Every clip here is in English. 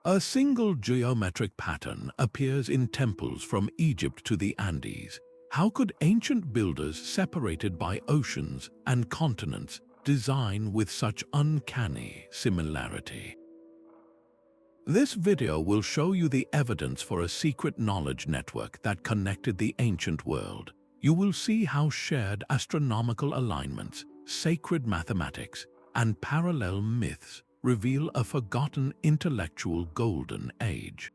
A single geometric pattern appears in temples from Egypt to the Andes. How could ancient builders separated by oceans and continents design with such uncanny similarity? This video will show you the evidence for a secret knowledge network that connected the ancient world. You will see how shared astronomical alignments, sacred mathematics, and parallel myths reveal a forgotten intellectual golden age.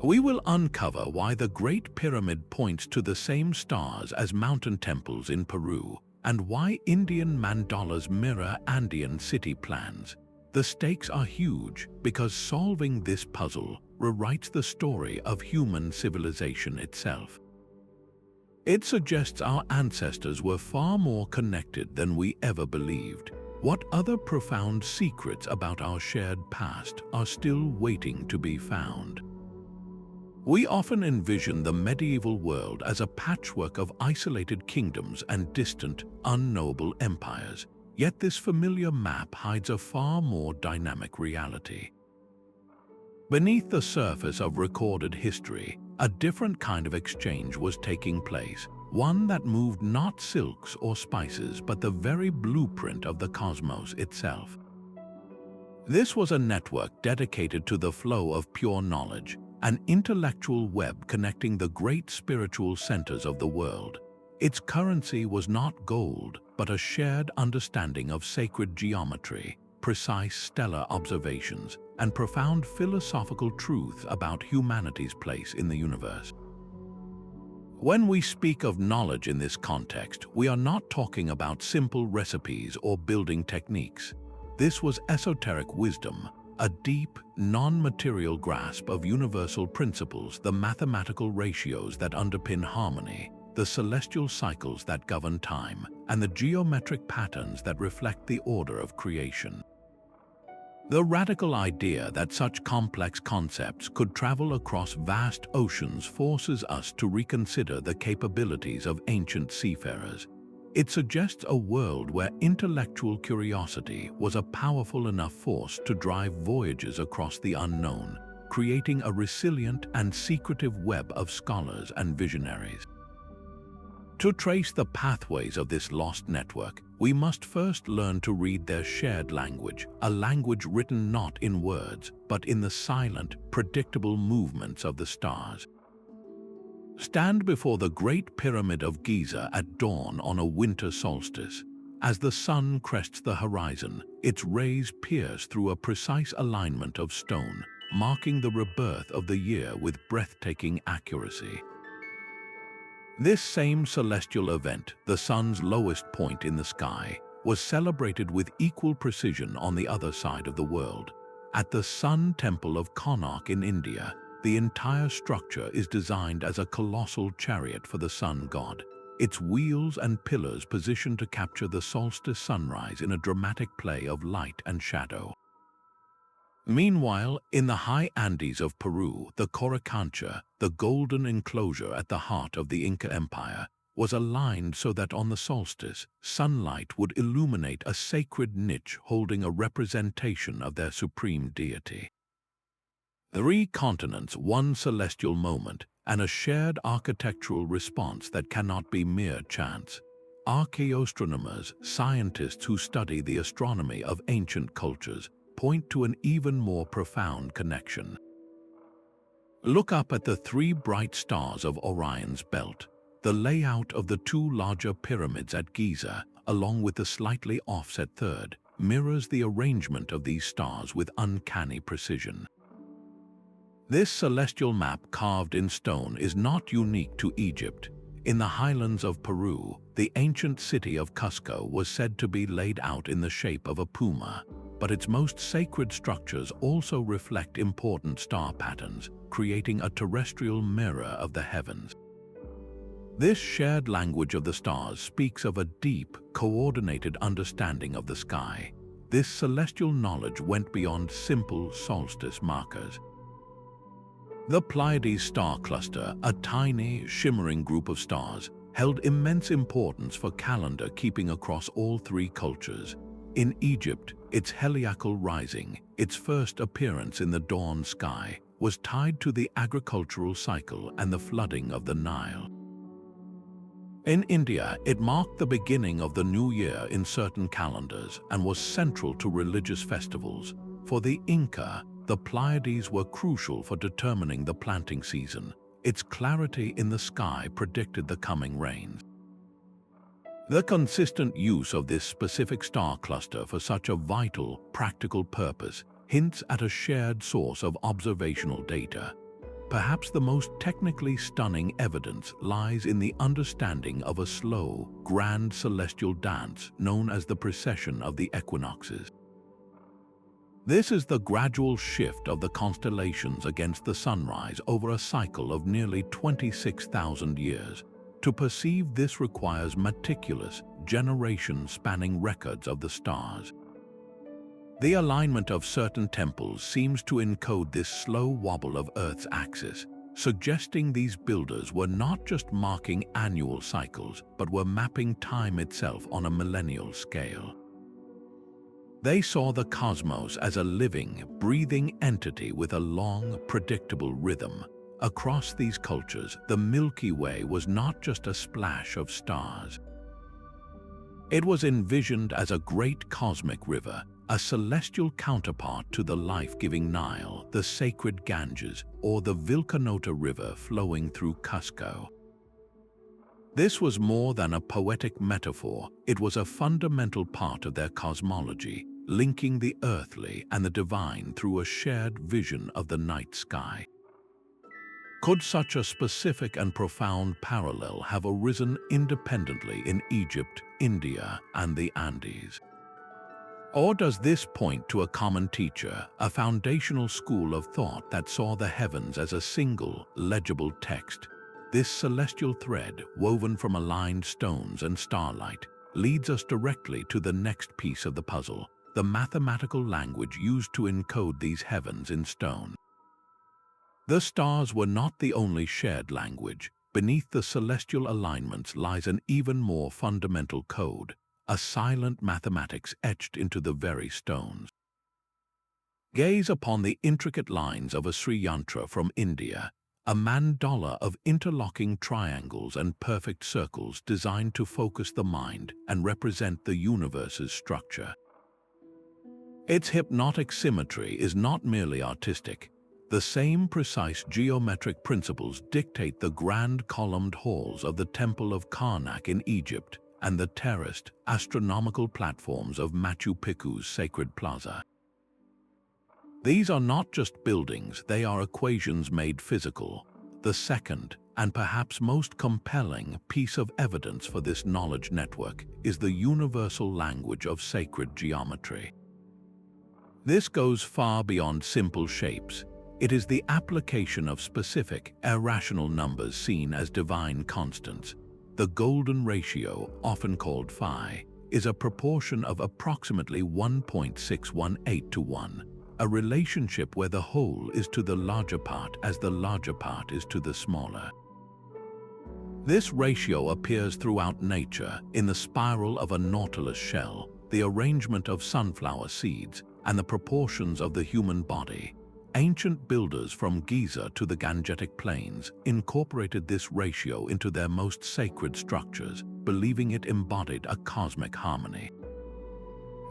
We will uncover why the Great Pyramid points to the same stars as mountain temples in Peru, and why Indian mandalas mirror Andean city plans. The stakes are huge because solving this puzzle rewrites the story of human civilization itself. It suggests our ancestors were far more connected than we ever believed. What other profound secrets about our shared past are still waiting to be found? We often envision the medieval world as a patchwork of isolated kingdoms and distant, unknowable empires. Yet this familiar map hides a far more dynamic reality. Beneath the surface of recorded history, a different kind of exchange was taking place, one that moved not silks or spices but the very blueprint of the cosmos itself. This was a network dedicated to the flow of pure knowledge, an intellectual web connecting the great spiritual centers of the world. Its currency was not gold, but a shared understanding of sacred geometry, precise stellar observations, and profound philosophical truths about humanity's place in the universe. When we speak of knowledge in this context, we are not talking about simple recipes or building techniques. This was esoteric wisdom, a deep, non-material grasp of universal principles, the mathematical ratios that underpin harmony, the celestial cycles that govern time, and the geometric patterns that reflect the order of creation. The radical idea that such complex concepts could travel across vast oceans forces us to reconsider the capabilities of ancient seafarers. It suggests a world where intellectual curiosity was a powerful enough force to drive voyages across the unknown, creating a resilient and secretive web of scholars and visionaries. To trace the pathways of this lost network, we must first learn to read their shared language, a language written not in words, but in the silent, predictable movements of the stars. Stand before the Great Pyramid of Giza at dawn on a winter solstice. As the sun crests the horizon, its rays pierce through a precise alignment of stone, marking the rebirth of the year with breathtaking accuracy. This same celestial event, the sun's lowest point in the sky, was celebrated with equal precision on the other side of the world. At the Sun Temple of Konark in India, the entire structure is designed as a colossal chariot for the sun god, its wheels and pillars positioned to capture the solstice sunrise in a dramatic play of light and shadow. Meanwhile, in the high Andes of Peru, the Coricancha, the golden enclosure at the heart of the Inca Empire, was aligned so that on the solstice, sunlight would illuminate a sacred niche holding a representation of their supreme deity. 3 continents, one celestial moment, and a shared architectural response that cannot be mere chance. Archaeoastronomers, scientists who study the astronomy of ancient cultures, point to an even more profound connection. Look up at the 3 bright stars of Orion's belt. The layout of the 2 larger pyramids at Giza, along with the slightly offset third, mirrors the arrangement of these stars with uncanny precision. This celestial map carved in stone is not unique to Egypt. In the highlands of Peru, the ancient city of Cusco was said to be laid out in the shape of a puma, but its most sacred structures also reflect important star patterns, creating a terrestrial mirror of the heavens. This shared language of the stars speaks of a deep, coordinated understanding of the sky. This celestial knowledge went beyond simple solstice markers. The Pleiades star cluster, a tiny, shimmering group of stars, held immense importance for calendar keeping across all 3 cultures. In Egypt, its heliacal rising, its first appearance in the dawn sky, was tied to the agricultural cycle and the flooding of the Nile. In India, it marked the beginning of the new year in certain calendars and was central to religious festivals. For the Inca, the Pleiades were crucial for determining the planting season. Its clarity in the sky predicted the coming rains. The consistent use of this specific star cluster for such a vital, practical purpose hints at a shared source of observational data. Perhaps the most technically stunning evidence lies in the understanding of a slow, grand celestial dance known as the Precession of the Equinoxes. This is the gradual shift of the constellations against the sunrise over a cycle of nearly 26,000 years. To perceive this requires meticulous, generation-spanning records of the stars. The alignment of certain temples seems to encode this slow wobble of Earth's axis, suggesting these builders were not just marking annual cycles, but were mapping time itself on a millennial scale. They saw the cosmos as a living, breathing entity with a long, predictable rhythm. Across these cultures, the Milky Way was not just a splash of stars. It was envisioned as a great cosmic river, a celestial counterpart to the life-giving Nile, the sacred Ganges, or the Vilcanota River flowing through Cusco. This was more than a poetic metaphor, it was a fundamental part of their cosmology, linking the earthly and the divine through a shared vision of the night sky. Could such a specific and profound parallel have arisen independently in Egypt, India, and the Andes? Or does this point to a common teacher, a foundational school of thought that saw the heavens as a single, legible text? This celestial thread, woven from aligned stones and starlight, leads us directly to the next piece of the puzzle, the mathematical language used to encode these heavens in stone. The stars were not the only shared language. Beneath the celestial alignments lies an even more fundamental code, a silent mathematics etched into the very stones. Gaze upon the intricate lines of a Sri Yantra from India, a mandala of interlocking triangles and perfect circles designed to focus the mind and represent the universe's structure. Its hypnotic symmetry is not merely artistic. The same precise geometric principles dictate the grand columned halls of the Temple of Karnak in Egypt and the terraced, astronomical platforms of Machu Picchu's sacred plaza. These are not just buildings, they are equations made physical. The second, and perhaps most compelling, piece of evidence for this knowledge network is the universal language of sacred geometry. This goes far beyond simple shapes. It is the application of specific, irrational numbers seen as divine constants. The golden ratio, often called phi, is a proportion of approximately 1.618 to 1, a relationship where the whole is to the larger part as the larger part is to the smaller. This ratio appears throughout nature, in the spiral of a nautilus shell, the arrangement of sunflower seeds, and the proportions of the human body. Ancient builders from Giza to the Gangetic Plains incorporated this ratio into their most sacred structures, believing it embodied a cosmic harmony.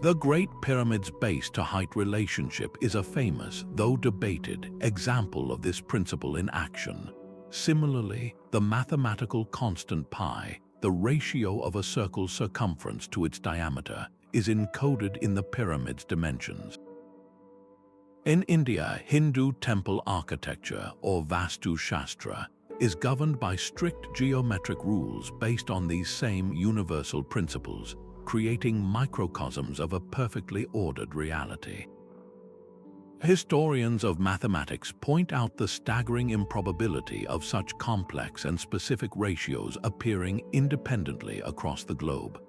The Great Pyramid's base-to-height relationship is a famous, though debated, example of this principle in action. Similarly, the mathematical constant pi, the ratio of a circle's circumference to its diameter, is encoded in the pyramid's dimensions. In India, Hindu temple architecture, or Vastu Shastra, is governed by strict geometric rules based on these same universal principles, creating microcosms of a perfectly ordered reality. Historians of mathematics point out the staggering improbability of such complex and specific ratios appearing independently across the globe.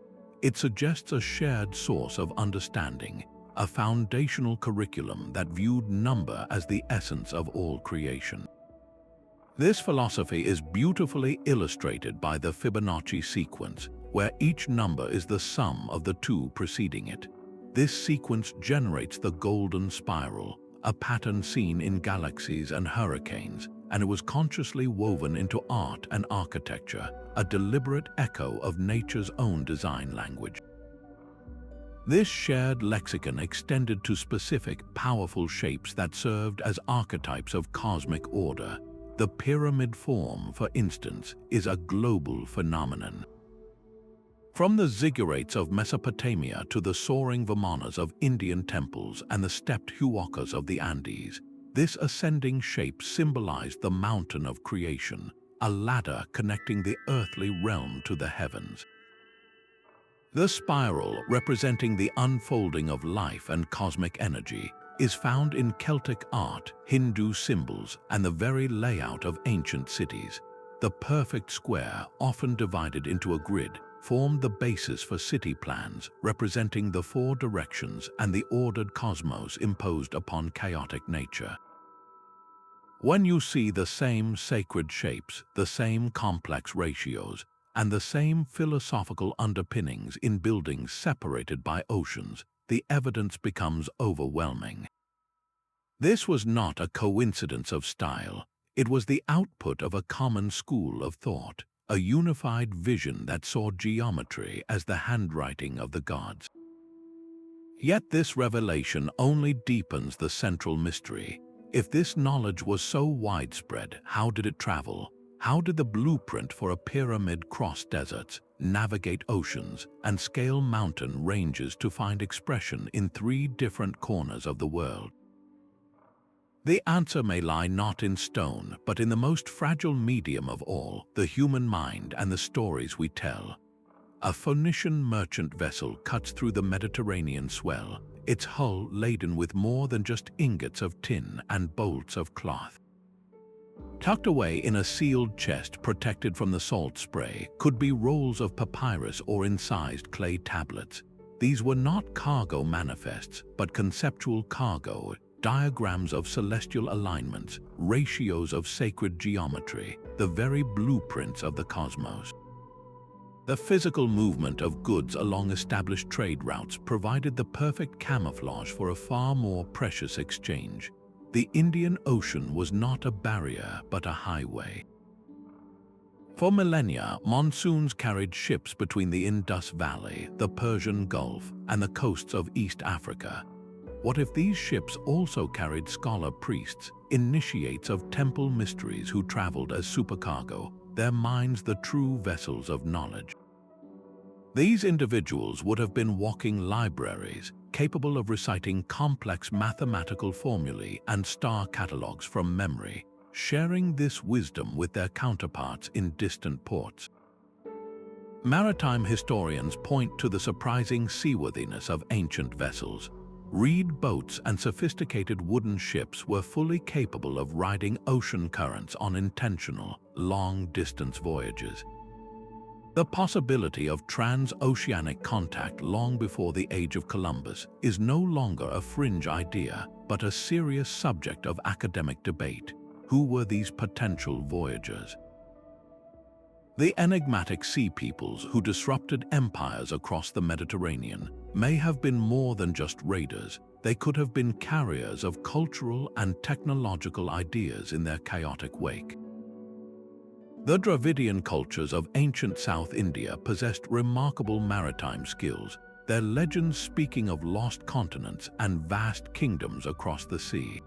It suggests a shared source of understanding, a foundational curriculum that viewed number as the essence of all creation. This philosophy is beautifully illustrated by the Fibonacci sequence, where each number is the sum of the two preceding it. This sequence generates the golden spiral, a pattern seen in galaxies and hurricanes, and it was consciously woven into art and architecture, a deliberate echo of nature's own design language. This shared lexicon extended to specific, powerful shapes that served as archetypes of cosmic order. The pyramid form, for instance, is a global phenomenon. From the ziggurats of Mesopotamia to the soaring vimanas of Indian temples and the stepped huacas of the Andes, this ascending shape symbolized the mountain of creation, a ladder connecting the earthly realm to the heavens. The spiral, representing the unfolding of life and cosmic energy, is found in Celtic art, Hindu symbols, and the very layout of ancient cities. The perfect square, often divided into a grid, formed the basis for city plans, representing the four directions and the ordered cosmos imposed upon chaotic nature. When you see the same sacred shapes, the same complex ratios, and the same philosophical underpinnings in buildings separated by oceans, the evidence becomes overwhelming. This was not a coincidence of style. It was the output of a common school of thought, a unified vision that saw geometry as the handwriting of the gods. Yet this revelation only deepens the central mystery. If this knowledge was so widespread, how did it travel? How did the blueprint for a pyramid cross deserts, navigate oceans, and scale mountain ranges to find expression in 3 different corners of the world? The answer may lie not in stone, but in the most fragile medium of all, the human mind and the stories we tell. A Phoenician merchant vessel cuts through the Mediterranean swell, its hull laden with more than just ingots of tin and bolts of cloth. Tucked away in a sealed chest protected from the salt spray could be rolls of papyrus or incised clay tablets. These were not cargo manifests, but conceptual cargo, diagrams of celestial alignments, ratios of sacred geometry, the very blueprints of the cosmos. The physical movement of goods along established trade routes provided the perfect camouflage for a far more precious exchange. The Indian Ocean was not a barrier, but a highway. For millennia, monsoons carried ships between the Indus Valley, the Persian Gulf, and the coasts of East Africa. What if these ships also carried scholar priests, initiates of temple mysteries who traveled as supercargo, their minds the true vessels of knowledge? These individuals would have been walking libraries, capable of reciting complex mathematical formulae and star catalogues from memory, sharing this wisdom with their counterparts in distant ports. Maritime historians point to the surprising seaworthiness of ancient vessels. Reed boats and sophisticated wooden ships were fully capable of riding ocean currents on intentional, long-distance voyages. The possibility of transoceanic contact long before the age of Columbus is no longer a fringe idea, but a serious subject of academic debate. Who were these potential voyagers? The enigmatic sea peoples who disrupted empires across the Mediterranean may have been more than just raiders. They could have been carriers of cultural and technological ideas in their chaotic wake. The Dravidian cultures of ancient South India possessed remarkable maritime skills, their legends speaking of lost continents and vast kingdoms across the sea.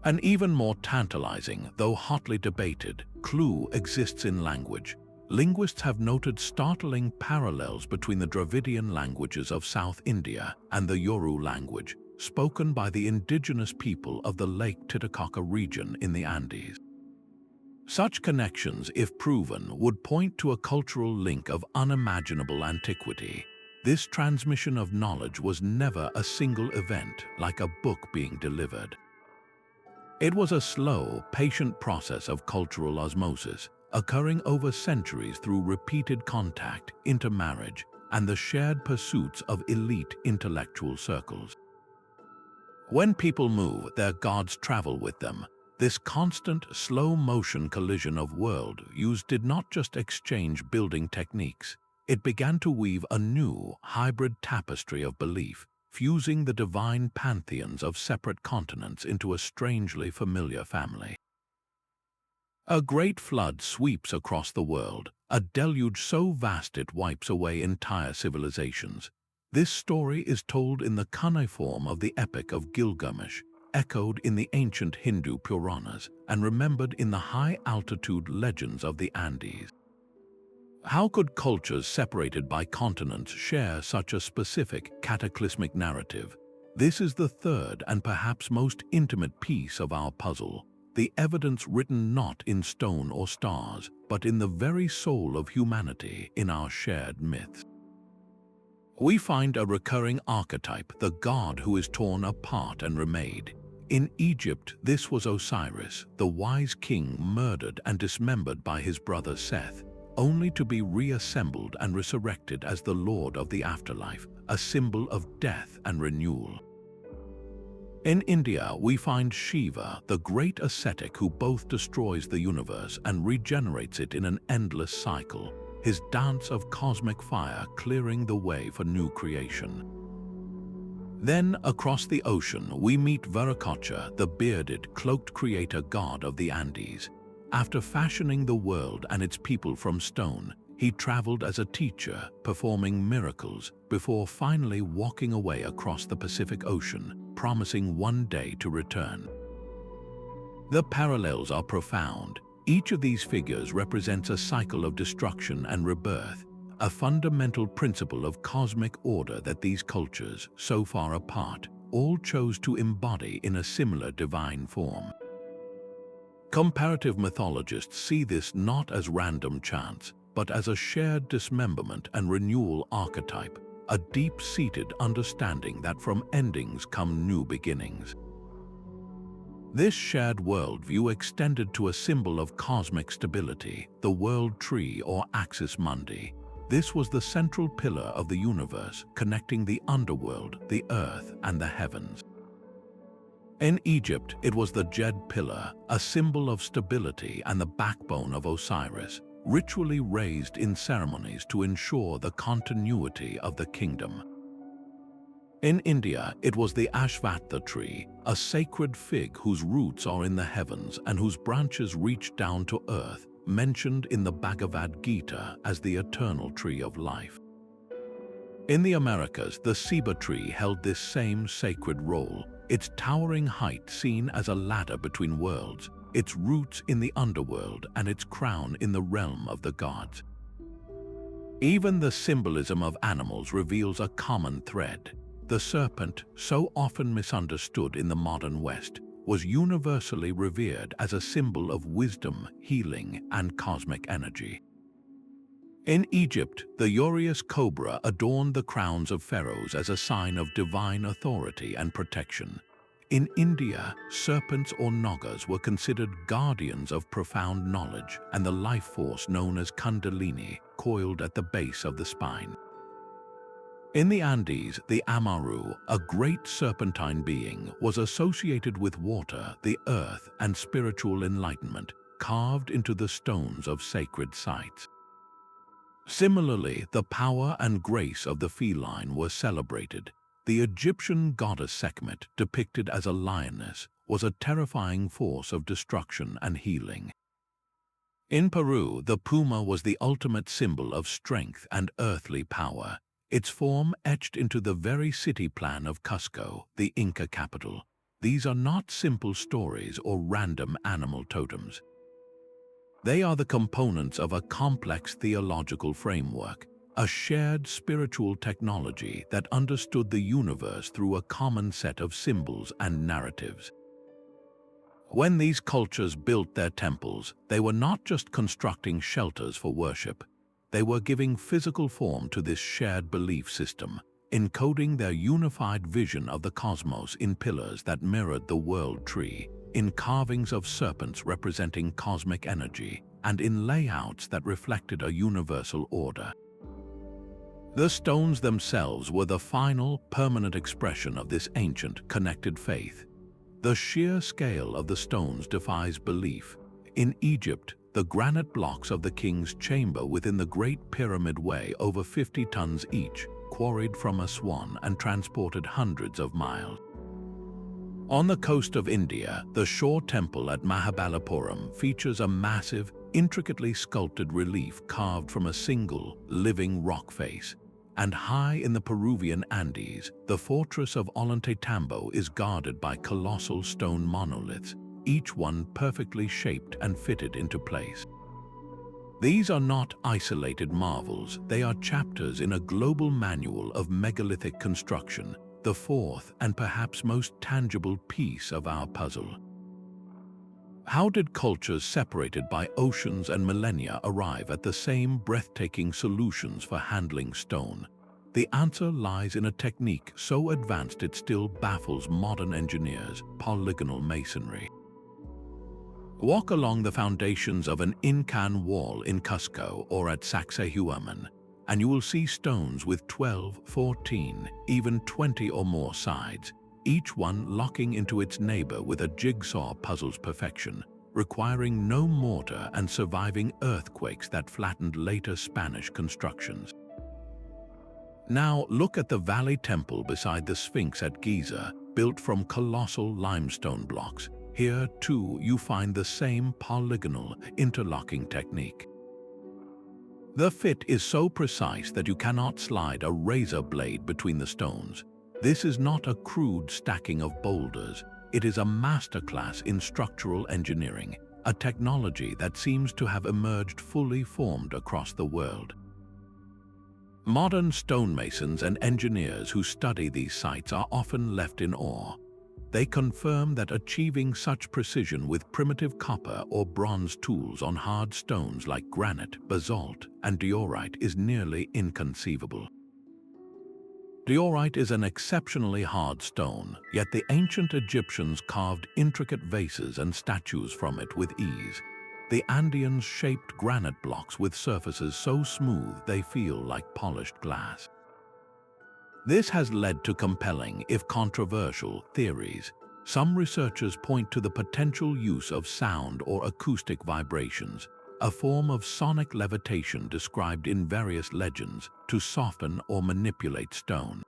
An even more tantalizing, though hotly debated, clue exists in language. Linguists have noted startling parallels between the Dravidian languages of South India and the Yoruba language, spoken by the indigenous people of the Lake Titicaca region in the Andes. Such connections, if proven, would point to a cultural link of unimaginable antiquity. This transmission of knowledge was never a single event, like a book being delivered. It was a slow, patient process of cultural osmosis, occurring over centuries through repeated contact, intermarriage, and the shared pursuits of elite intellectual circles. When people move, their gods travel with them. This constant, slow-motion collision of worldviews did not just exchange building techniques. it began to weave a new, hybrid tapestry of belief, fusing the divine pantheons of separate continents into a strangely familiar family. A great flood sweeps across the world, a deluge so vast it wipes away entire civilizations. This story is told in the cuneiform of the Epic of Gilgamesh, echoed in the ancient Hindu Puranas, and remembered in the high-altitude legends of the Andes. How could cultures separated by continents share such a specific, cataclysmic narrative? This is the third and perhaps most intimate piece of our puzzle, the evidence written not in stone or stars, but in the very soul of humanity, in our shared myths. We find a recurring archetype, the god who is torn apart and remade. In Egypt, this was Osiris, the wise king murdered and dismembered by his brother Seth, only to be reassembled and resurrected as the lord of the afterlife, a symbol of death and renewal. In India, we find Shiva, the great ascetic who both destroys the universe and regenerates it in an endless cycle, his dance of cosmic fire clearing the way for new creation. Then, across the ocean, we meet Viracocha, the bearded, cloaked creator god of the Andes. After fashioning the world and its people from stone, he traveled as a teacher, performing miracles, before finally walking away across the Pacific Ocean, promising one day to return. The parallels are profound. Each of these figures represents a cycle of destruction and rebirth, a fundamental principle of cosmic order that these cultures, so far apart, all chose to embody in a similar divine form. Comparative mythologists see this not as random chance, but as a shared dismemberment and renewal archetype, a deep-seated understanding that from endings come new beginnings. This shared worldview extended to a symbol of cosmic stability, the world tree or axis mundi. This was the central pillar of the universe, connecting the underworld, the earth, and the heavens. In Egypt, it was the Djed pillar, a symbol of stability and the backbone of Osiris, ritually raised in ceremonies to ensure the continuity of the kingdom. In India, it was the Ashvattha tree, a sacred fig whose roots are in the heavens and whose branches reach down to earth, mentioned in the Bhagavad Gita as the eternal tree of life. In the Americas, the ceiba tree held this same sacred role, its towering height seen as a ladder between worlds, its roots in the underworld and its crown in the realm of the gods. Even the symbolism of animals reveals a common thread. The serpent, so often misunderstood in the modern West, was universally revered as a symbol of wisdom, healing, and cosmic energy. In Egypt, the Urias cobra adorned the crowns of pharaohs as a sign of divine authority and protection. In India, serpents or nagas were considered guardians of profound knowledge and the life force known as Kundalini, coiled at the base of the spine. In the Andes, the Amaru, a great serpentine being, was associated with water, the earth, and spiritual enlightenment, carved into the stones of sacred sites. Similarly, the power and grace of the feline were celebrated. The Egyptian goddess Sekhmet, depicted as a lioness, was a terrifying force of destruction and healing. In Peru, the puma was the ultimate symbol of strength and earthly power, its form etched into the very city plan of Cusco, the Inca capital. These are not simple stories or random animal totems. They are the components of a complex theological framework, a shared spiritual technology that understood the universe through a common set of symbols and narratives. When these cultures built their temples, they were not just constructing shelters for worship. They were giving physical form to this shared belief system, encoding their unified vision of the cosmos in pillars that mirrored the world tree, in carvings of serpents representing cosmic energy, and in layouts that reflected a universal order. The stones themselves were the final, permanent expression of this ancient, connected faith. The sheer scale of the stones defies belief. In Egypt, the granite blocks of the king's chamber within the Great Pyramid weigh over 50 tons each, quarried from a swan and transported hundreds of miles. On the coast of India, the Shore Temple at Mahabalipuram features a massive, intricately sculpted relief carved from a single, living rock face. And high in the Peruvian Andes, the fortress of Ollantaytambo is guarded by colossal stone monoliths, each one perfectly shaped and fitted into place. These are not isolated marvels, they are chapters in a global manual of megalithic construction, the fourth and perhaps most tangible piece of our puzzle. How did cultures separated by oceans and millennia arrive at the same breathtaking solutions for handling stone? The answer lies in a technique so advanced it still baffles modern engineers: polygonal masonry. Walk along the foundations of an Incan wall in Cusco or at Sacsayhuaman, and you will see stones with 12, 14, even 20 or more sides, each one locking into its neighbor with a jigsaw puzzle's perfection, requiring no mortar and surviving earthquakes that flattened later Spanish constructions. Now look at the Valley Temple beside the Sphinx at Giza, built from colossal limestone blocks. Here, too, you find the same polygonal interlocking technique. The fit is so precise that you cannot slide a razor blade between the stones. This is not a crude stacking of boulders. It is a masterclass in structural engineering, a technology that seems to have emerged fully formed across the world. Modern stonemasons and engineers who study these sites are often left in awe. They confirm that achieving such precision with primitive copper or bronze tools on hard stones like granite, basalt, and diorite is nearly inconceivable. Diorite is an exceptionally hard stone, yet the ancient Egyptians carved intricate vases and statues from it with ease. The Andeans shaped granite blocks with surfaces so smooth they feel like polished glass. This has led to compelling, if controversial, theories. Some researchers point to the potential use of sound or acoustic vibrations, a form of sonic levitation described in various legends, to soften or manipulate stone.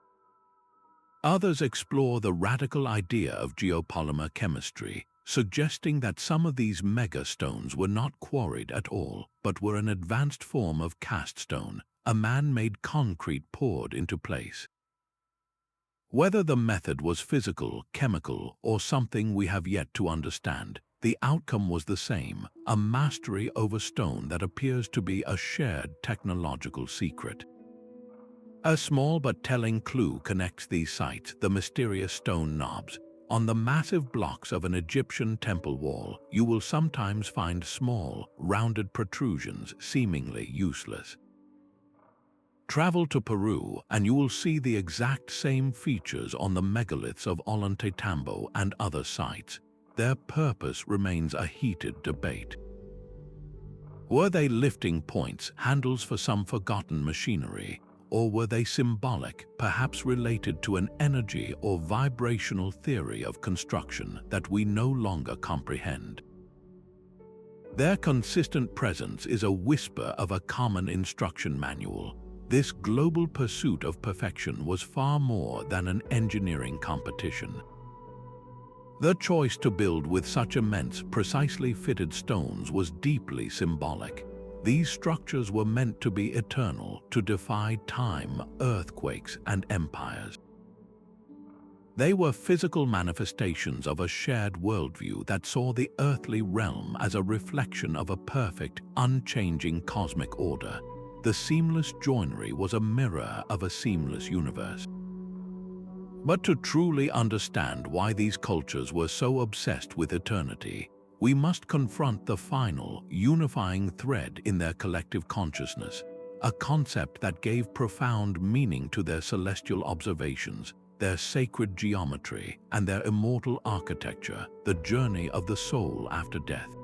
Others explore the radical idea of geopolymer chemistry, suggesting that some of these megastones were not quarried at all, but were an advanced form of cast stone, a man-made concrete poured into place. Whether the method was physical, chemical, or something we have yet to understand, the outcome was the same: a mastery over stone that appears to be a shared technological secret. A small but telling clue connects these sites: the mysterious stone knobs. On the massive blocks of an Egyptian temple wall, you will sometimes find small, rounded protrusions seemingly useless. Travel to Peru and you will see the exact same features on the megaliths of Ollantaytambo and other sites. Their purpose remains a heated debate. Were they lifting points, handles for some forgotten machinery? Or were they symbolic, perhaps related to an energy or vibrational theory of construction that we no longer comprehend? Their consistent presence is a whisper of a common instruction manual. This global pursuit of perfection was far more than an engineering competition. The choice to build with such immense, precisely fitted stones was deeply symbolic. These structures were meant to be eternal, to defy time, earthquakes, and empires. They were physical manifestations of a shared worldview that saw the earthly realm as a reflection of a perfect, unchanging cosmic order. The seamless joinery was a mirror of a seamless universe. But to truly understand why these cultures were so obsessed with eternity, we must confront the final, unifying thread in their collective consciousness, a concept that gave profound meaning to their celestial observations, their sacred geometry, and their immortal architecture: the journey of the soul after death.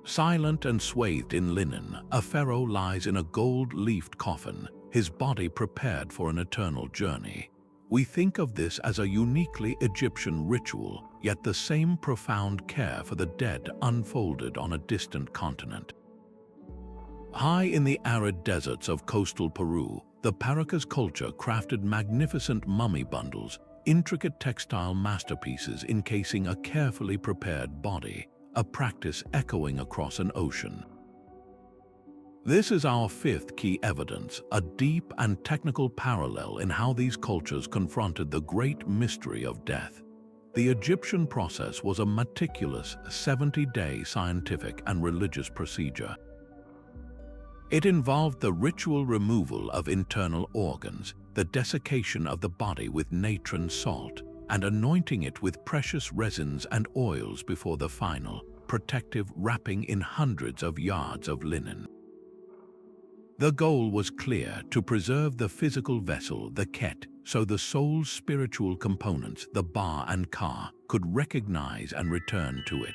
Silent and swathed in linen, a pharaoh lies in a gold-leafed coffin, his body prepared for an eternal journey. We think of this as a uniquely Egyptian ritual, yet the same profound care for the dead unfolded on a distant continent. High in the arid deserts of coastal Peru, the Paracas culture crafted magnificent mummy bundles, intricate textile masterpieces encasing a carefully prepared body, a practice echoing across an ocean. This is our fifth key evidence, a deep and technical parallel in how these cultures confronted the great mystery of death. The Egyptian process was a meticulous 70-day scientific and religious procedure. It involved the ritual removal of internal organs, the desiccation of the body with natron salt, and anointing it with precious resins and oils before the final, protective wrapping in hundreds of yards of linen. The goal was clear: to preserve the physical vessel, the ket, so the soul's spiritual components, the ba and ka, could recognize and return to it.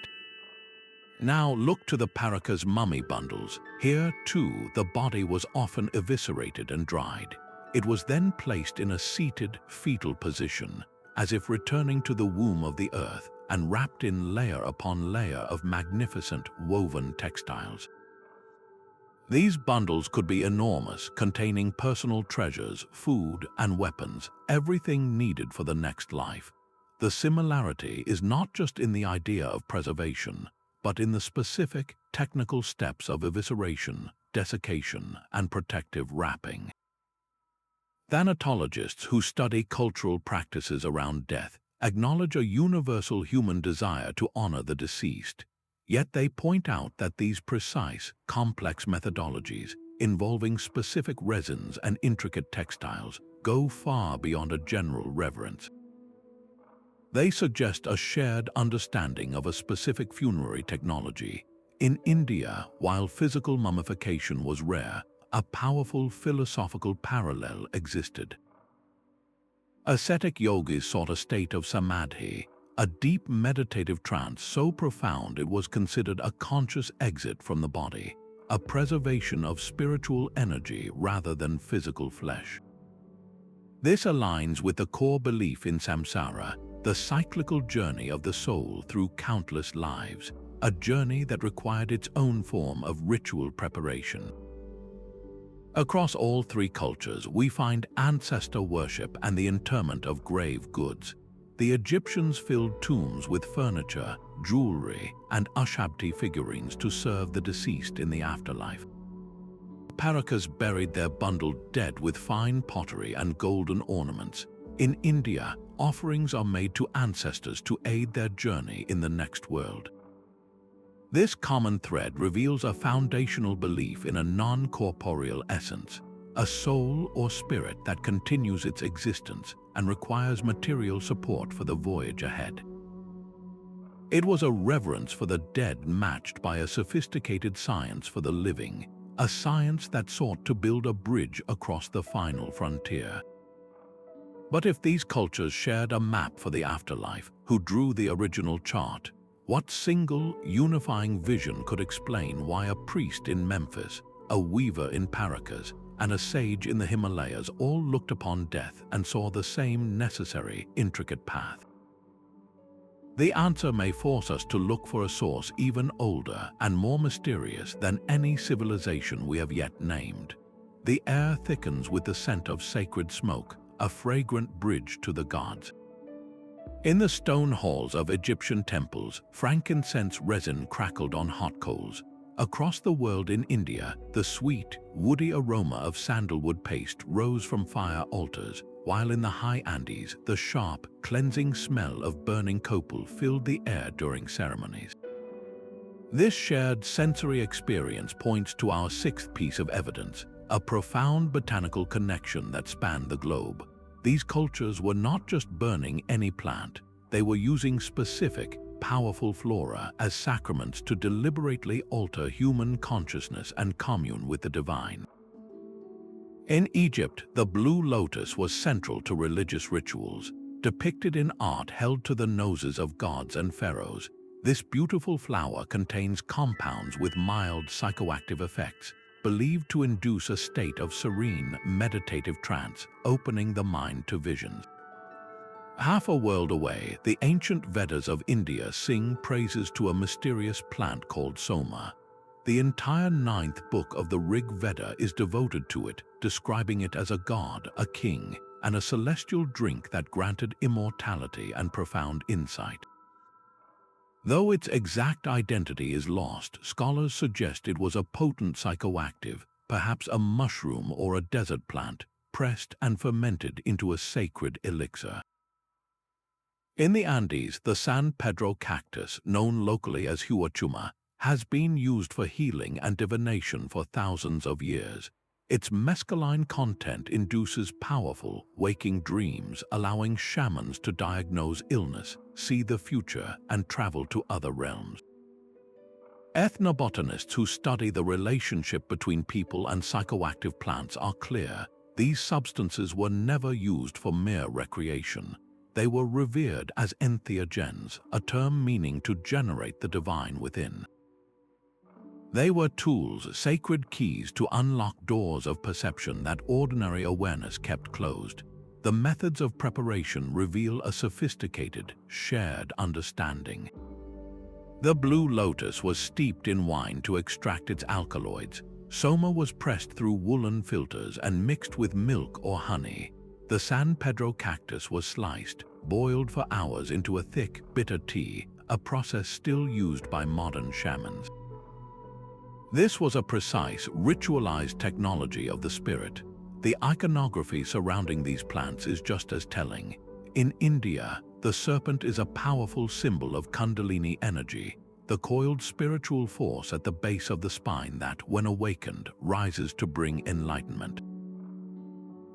Now look to the Paracas mummy bundles. Here, too, the body was often eviscerated and dried. It was then placed in a seated, fetal position, as if returning to the womb of the earth, and wrapped in layer upon layer of magnificent woven textiles. These bundles could be enormous, containing personal treasures, food, and weapons, everything needed for the next life. The similarity is not just in the idea of preservation, but in the specific, technical steps of evisceration, desiccation, and protective wrapping. Thanatologists who study cultural practices around death acknowledge a universal human desire to honor the deceased. Yet they point out that these precise, complex methodologies, involving specific resins and intricate textiles, go far beyond a general reverence. They suggest a shared understanding of a specific funerary technology. In India, while physical mummification was rare, a powerful philosophical parallel existed. Ascetic yogis sought a state of samadhi, a deep meditative trance so profound it was considered a conscious exit from the body, a preservation of spiritual energy rather than physical flesh. This aligns with the core belief in samsara, the cyclical journey of the soul through countless lives, a journey that required its own form of ritual preparation. Across all three cultures, we find ancestor worship and the interment of grave goods. The Egyptians filled tombs with furniture, jewelry, and Ushabti figurines to serve the deceased in the afterlife. Paracas buried their bundled dead with fine pottery and golden ornaments. In India, offerings are made to ancestors to aid their journey in the next world. This common thread reveals a foundational belief in a non-corporeal essence, a soul or spirit that continues its existence and requires material support for the voyage ahead. It was a reverence for the dead matched by a sophisticated science for the living, a science that sought to build a bridge across the final frontier. But if these cultures shared a map for the afterlife, who drew the original chart? What single, unifying vision could explain why a priest in Memphis, a weaver in Paracas, and a sage in the Himalayas all looked upon death and saw the same necessary, intricate path? The answer may force us to look for a source even older and more mysterious than any civilization we have yet named. The air thickens with the scent of sacred smoke, a fragrant bridge to the gods. In the stone halls of Egyptian temples, frankincense resin crackled on hot coals. Across the world in India, the sweet, woody aroma of sandalwood paste rose from fire altars, while in the high Andes, the sharp, cleansing smell of burning copal filled the air during ceremonies. This shared sensory experience points to our sixth piece of evidence, a profound botanical connection that spanned the globe. These cultures were not just burning any plant, they were using specific, powerful flora as sacraments to deliberately alter human consciousness and commune with the divine. In Egypt, the blue lotus was central to religious rituals, depicted in art held to the noses of gods and pharaohs. This beautiful flower contains compounds with mild psychoactive effects, believed to induce a state of serene, meditative trance, opening the mind to visions. Half a world away, the ancient Vedas of India sing praises to a mysterious plant called Soma. The entire ninth book of the Rig Veda is devoted to it, describing it as a god, a king, and a celestial drink that granted immortality and profound insight. Though its exact identity is lost, scholars suggest it was a potent psychoactive, perhaps a mushroom or a desert plant, pressed and fermented into a sacred elixir. In the Andes, the San Pedro cactus, known locally as huachuma, has been used for healing and divination for thousands of years. Its mescaline content induces powerful, waking dreams, allowing shamans to diagnose illness, see the future, and travel to other realms. Ethnobotanists who study the relationship between people and psychoactive plants are clear. These substances were never used for mere recreation. They were revered as entheogens, a term meaning to generate the divine within. They were tools, sacred keys to unlock doors of perception that ordinary awareness kept closed. The methods of preparation reveal a sophisticated, shared understanding. The blue lotus was steeped in wine to extract its alkaloids. Soma was pressed through woolen filters and mixed with milk or honey. The San Pedro cactus was sliced, boiled for hours into a thick, bitter tea, a process still used by modern shamans. This was a precise, ritualized technology of the spirit. The iconography surrounding these plants is just as telling. In India, the serpent is a powerful symbol of Kundalini energy, the coiled spiritual force at the base of the spine that, when awakened, rises to bring enlightenment.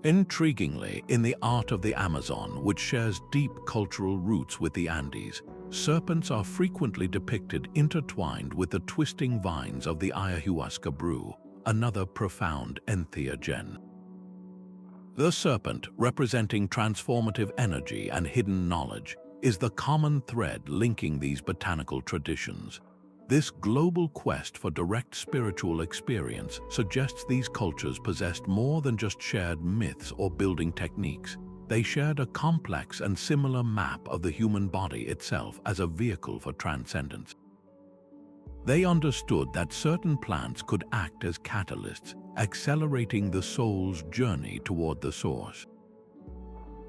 Intriguingly, in the art of the Amazon, which shares deep cultural roots with the Andes, serpents are frequently depicted intertwined with the twisting vines of the ayahuasca brew, another profound entheogen. The serpent, representing transformative energy and hidden knowledge, is the common thread linking these botanical traditions. This global quest for direct spiritual experience suggests these cultures possessed more than just shared myths or building techniques. They shared a complex and similar map of the human body itself as a vehicle for transcendence. They understood that certain plants could act as catalysts, accelerating the soul's journey toward the source.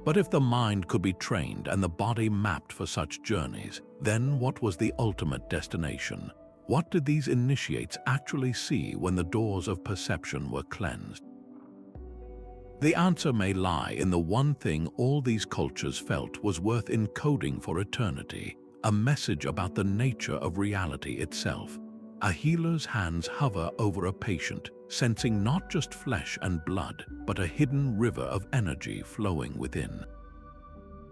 But if the mind could be trained and the body mapped for such journeys, then what was the ultimate destination? What did these initiates actually see when the doors of perception were cleansed? The answer may lie in the one thing all these cultures felt was worth encoding for eternity, a message about the nature of reality itself. A healer's hands hover over a patient, sensing not just flesh and blood, but a hidden river of energy flowing within.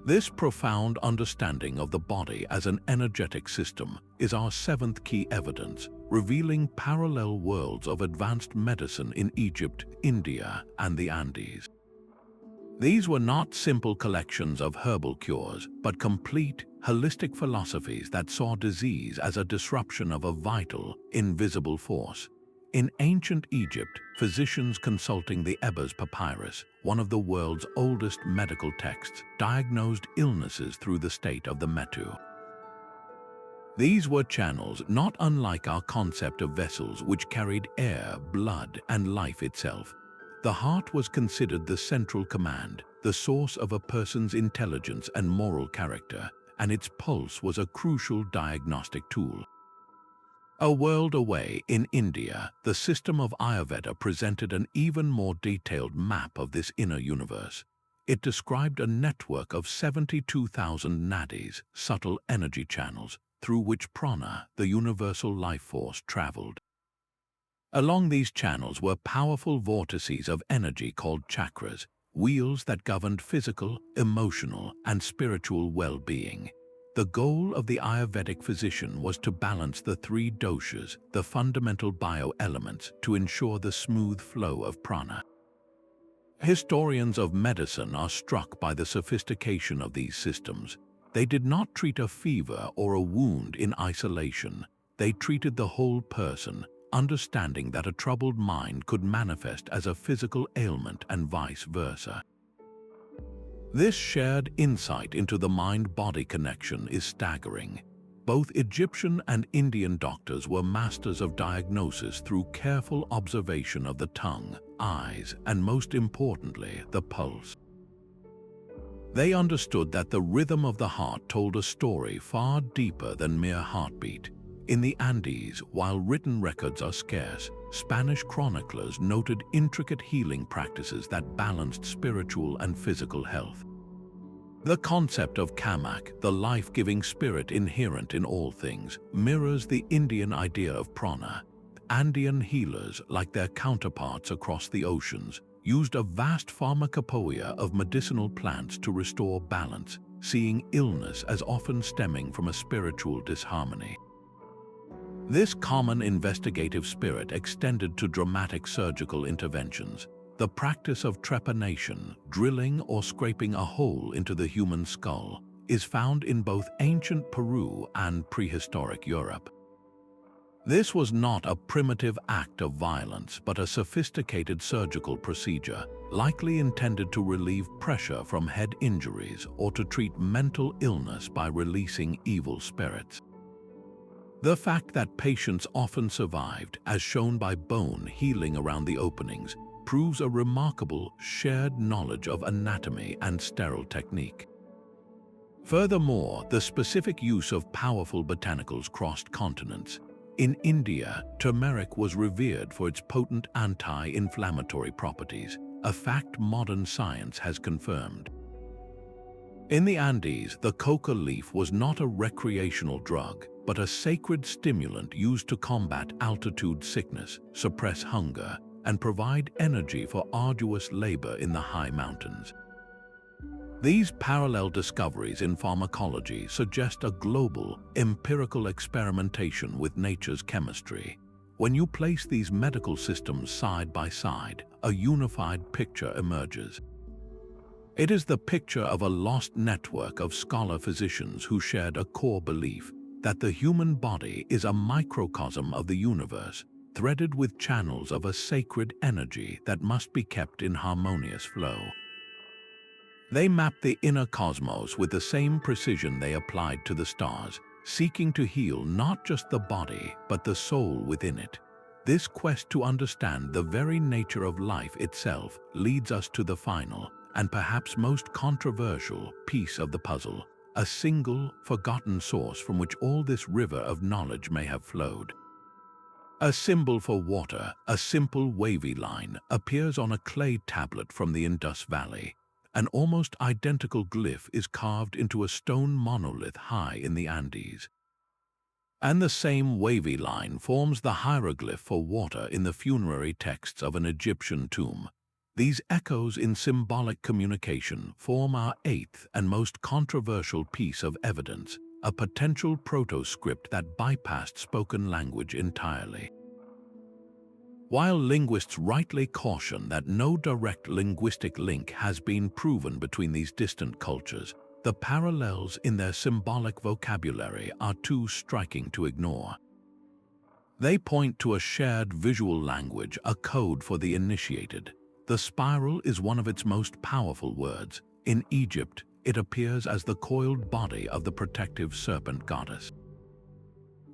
This profound understanding of the body as an energetic system is our seventh key evidence, revealing parallel worlds of advanced medicine in Egypt, India, and the Andes. These were not simple collections of herbal cures, but complete, holistic philosophies that saw disease as a disruption of a vital, invisible force. In ancient Egypt, physicians consulting the Ebers Papyrus, one of the world's oldest medical texts, diagnosed illnesses through the state of the metu. These were channels not unlike our concept of vessels which carried air, blood, and life itself. The heart was considered the central command, the source of a person's intelligence and moral character, and its pulse was a crucial diagnostic tool. A world away, in India, the system of Ayurveda presented an even more detailed map of this inner universe. It described a network of 72,000 nadis, subtle energy channels, through which prana, the universal life force, traveled. Along these channels were powerful vortices of energy called chakras, wheels that governed physical, emotional, and spiritual well-being. The goal of the Ayurvedic physician was to balance the three doshas, the fundamental bioelements, to ensure the smooth flow of prana. Historians of medicine are struck by the sophistication of these systems. They did not treat a fever or a wound in isolation. They treated the whole person, understanding that a troubled mind could manifest as a physical ailment and vice versa. This shared insight into the mind-body connection is staggering. Both Egyptian and Indian doctors were masters of diagnosis through careful observation of the tongue, eyes, and most importantly, the pulse. They understood that the rhythm of the heart told a story far deeper than mere heartbeat. In the Andes, while written records are scarce, Spanish chroniclers noted intricate healing practices that balanced spiritual and physical health. The concept of kamak, the life-giving spirit inherent in all things, mirrors the Indian idea of prana. Andean healers, like their counterparts across the oceans, used a vast pharmacopoeia of medicinal plants to restore balance, seeing illness as often stemming from a spiritual disharmony. This common investigative spirit extended to dramatic surgical interventions. The practice of trepanation, drilling or scraping a hole into the human skull, is found in both ancient Peru and prehistoric Europe. This was not a primitive act of violence, but a sophisticated surgical procedure, likely intended to relieve pressure from head injuries or to treat mental illness by releasing evil spirits. The fact that patients often survived, as shown by bone healing around the openings, proves a remarkable shared knowledge of anatomy and sterile technique. Furthermore, the specific use of powerful botanicals crossed continents. In India, turmeric was revered for its potent anti-inflammatory properties, a fact modern science has confirmed. In the Andes, the coca leaf was not a recreational drug, but a sacred stimulant used to combat altitude sickness, suppress hunger, and provide energy for arduous labor in the high mountains. These parallel discoveries in pharmacology suggest a global, empirical experimentation with nature's chemistry. When you place these medical systems side by side, a unified picture emerges. It is the picture of a lost network of scholar physicians who shared a core belief that the human body is a microcosm of the universe, threaded with channels of a sacred energy that must be kept in harmonious flow. They mapped the inner cosmos with the same precision they applied to the stars, seeking to heal not just the body, but the soul within it. This quest to understand the very nature of life itself leads us to the final, and perhaps most controversial, piece of the puzzle, a single, forgotten source from which all this river of knowledge may have flowed. A symbol for water, a simple wavy line, appears on a clay tablet from the Indus Valley. An almost identical glyph is carved into a stone monolith high in the Andes. And the same wavy line forms the hieroglyph for water in the funerary texts of an Egyptian tomb. These echoes in symbolic communication form our eighth and most controversial piece of evidence, a potential proto-script that bypassed spoken language entirely. While linguists rightly caution that no direct linguistic link has been proven between these distant cultures, the parallels in their symbolic vocabulary are too striking to ignore. They point to a shared visual language, a code for the initiated. The spiral is one of its most powerful words. In Egypt, it appears as the coiled body of the protective serpent goddess.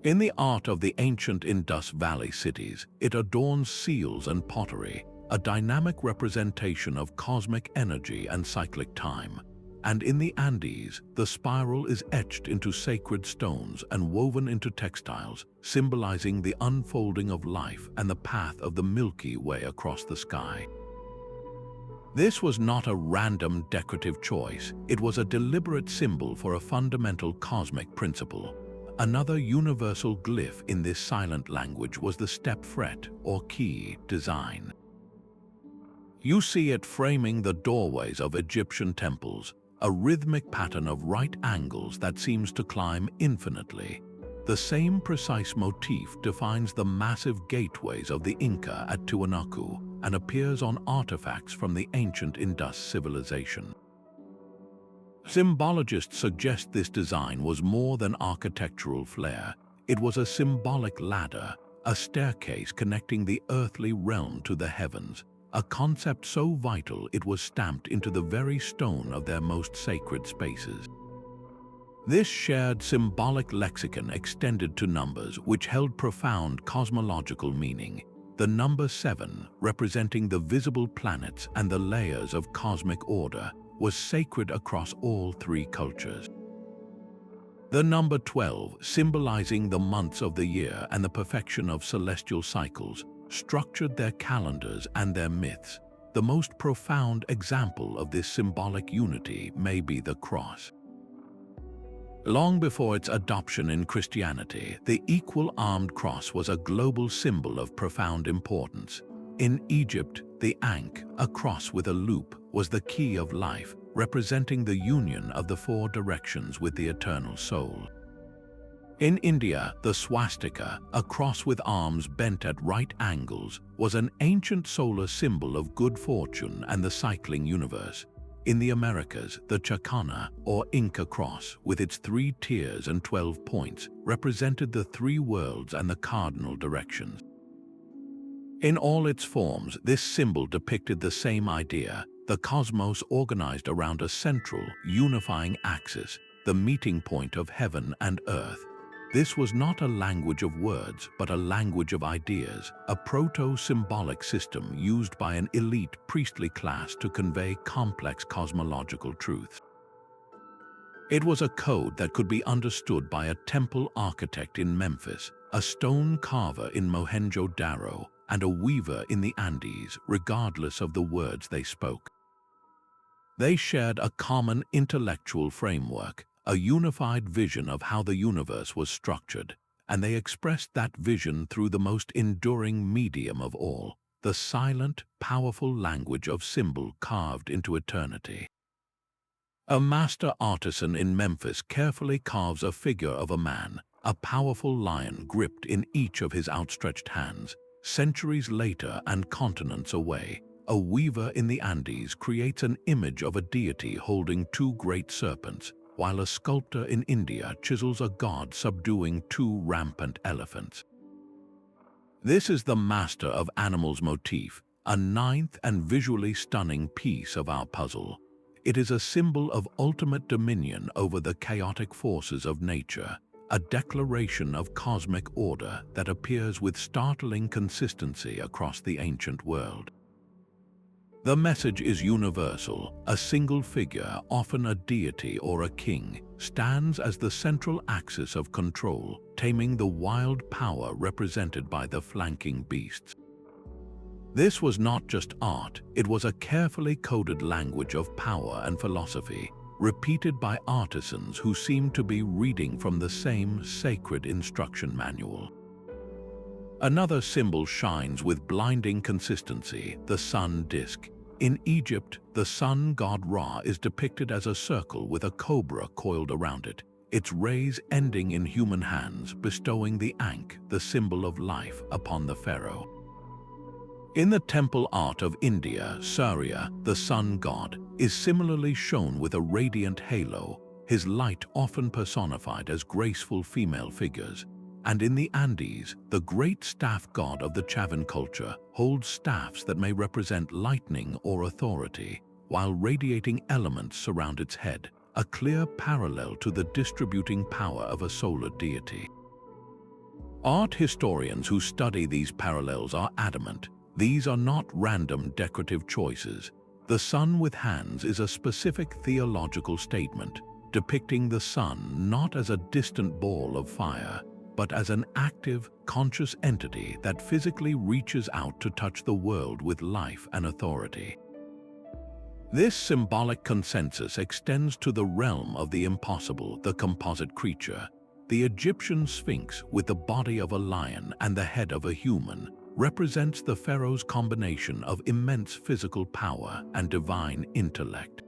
In the art of the ancient Indus Valley cities, it adorns seals and pottery, a dynamic representation of cosmic energy and cyclic time. And in the Andes, the spiral is etched into sacred stones and woven into textiles, symbolizing the unfolding of life and the path of the Milky Way across the sky. This was not a random decorative choice, it was a deliberate symbol for a fundamental cosmic principle. Another universal glyph in this silent language was the step fret or key design. You see it framing the doorways of Egyptian temples, a rhythmic pattern of right angles that seems to climb infinitely. The same precise motif defines the massive gateways of the Inca at Tiwanaku and appears on artifacts from the ancient Indus civilization. Symbologists suggest this design was more than architectural flair. It was a symbolic ladder, a staircase connecting the earthly realm to the heavens. a concept so vital it was stamped into the very stone of their most sacred spaces. This shared symbolic lexicon extended to numbers which held profound cosmological meaning. The number 7, representing the visible planets and the layers of cosmic order, was sacred across all three cultures. The number 12, symbolizing the months of the year and the perfection of celestial cycles, structured their calendars and their myths. The most profound example of this symbolic unity may be the cross. Long before its adoption in Christianity, the equal-armed cross was a global symbol of profound importance. In Egypt, the ankh, a cross with a loop, was the key of life, representing the union of the four directions with the eternal soul. In India, the swastika, a cross with arms bent at right angles, was an ancient solar symbol of good fortune and the cycling universe. In the Americas, the Chakana, or Inca cross, with its 3 tiers and 12 points, represented the 3 worlds and the cardinal directions. In all its forms, this symbol depicted the same idea, the cosmos organized around a central, unifying axis, the meeting point of heaven and earth. This was not a language of words, but a language of ideas, a proto-symbolic system used by an elite priestly class to convey complex cosmological truths. It was a code that could be understood by a temple architect in Memphis, a stone carver in Mohenjo-Daro, and a weaver in the Andes, regardless of the words they spoke. They shared a common intellectual framework, a unified vision of how the universe was structured, and they expressed that vision through the most enduring medium of all, the silent, powerful language of symbol carved into eternity. A master artisan in Memphis carefully carves a figure of a man, a powerful lion gripped in each of his outstretched hands. Centuries later and continents away, a weaver in the Andes creates an image of a deity holding 2 great serpents, while a sculptor in India chisels a god subduing 2 rampant elephants. This is the master of animals motif, a 9th and visually stunning piece of our puzzle. It is a symbol of ultimate dominion over the chaotic forces of nature, a declaration of cosmic order that appears with startling consistency across the ancient world. The message is universal. A single figure, often a deity or a king, stands as the central axis of control, taming the wild power represented by the flanking beasts. This was not just art, it was a carefully coded language of power and philosophy, repeated by artisans who seemed to be reading from the same sacred instruction manual. Another symbol shines with blinding consistency, the sun disk. In Egypt, the sun god Ra is depicted as a circle with a cobra coiled around it, its rays ending in human hands, bestowing the ankh, the symbol of life, upon the pharaoh. In the temple art of India, Surya, the sun god, is similarly shown with a radiant halo, his light often personified as graceful female figures. And in the Andes, the great staff god of the Chavin culture holds staffs that may represent lightning or authority, while radiating elements surround its head, a clear parallel to the distributing power of a solar deity. Art historians who study these parallels are adamant. These are not random decorative choices. The sun with hands is a specific theological statement, depicting the sun not as a distant ball of fire, but as an active, conscious entity that physically reaches out to touch the world with life and authority. This symbolic consensus extends to the realm of the impossible, the composite creature. The Egyptian Sphinx, with the body of a lion and the head of a human, represents the pharaoh's combination of immense physical power and divine intellect.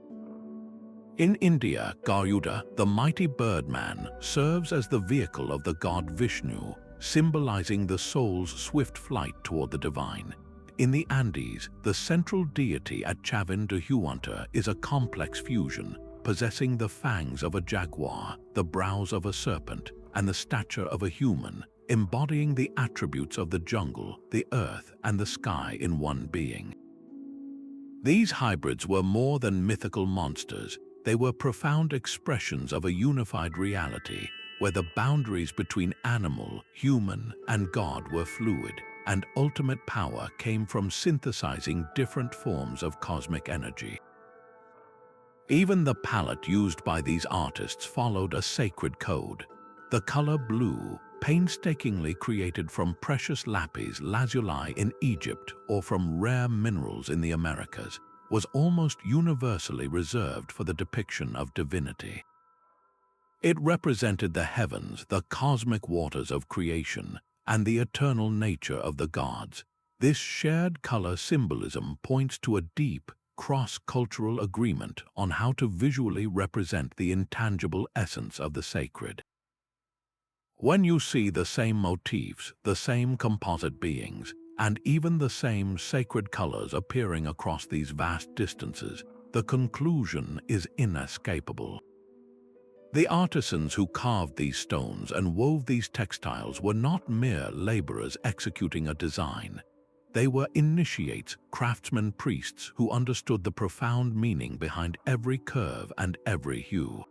In India, Garuda, the mighty birdman, serves as the vehicle of the god Vishnu, symbolizing the soul's swift flight toward the divine. In the Andes, the central deity at Chavin de Huanta is a complex fusion, possessing the fangs of a jaguar, the brows of a serpent, and the stature of a human, embodying the attributes of the jungle, the earth, and the sky in one being. These hybrids were more than mythical monsters. They were profound expressions of a unified reality, where the boundaries between animal, human, and God were fluid, and ultimate power came from synthesizing different forms of cosmic energy. Even the palette used by these artists followed a sacred code. The color blue, painstakingly created from precious lapis lazuli in Egypt or from rare minerals in the Americas, was almost universally reserved for the depiction of divinity. It represented the heavens, the cosmic waters of creation, and the eternal nature of the gods. This shared color symbolism points to a deep, cross-cultural agreement on how to visually represent the intangible essence of the sacred. When you see the same motifs, the same composite beings, and even the same sacred colors appearing across these vast distances, the conclusion is inescapable. The artisans who carved these stones and wove these textiles were not mere laborers executing a design. They were initiates, craftsmen, priests who understood the profound meaning behind every curve and every hue.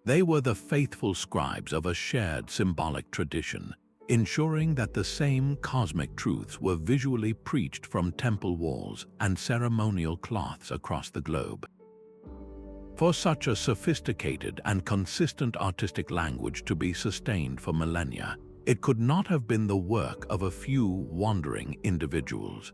They were the faithful scribes of a shared symbolic tradition, ensuring that the same cosmic truths were visually preached from temple walls and ceremonial cloths across the globe. For such a sophisticated and consistent artistic language to be sustained for millennia, it could not have been the work of a few wandering individuals.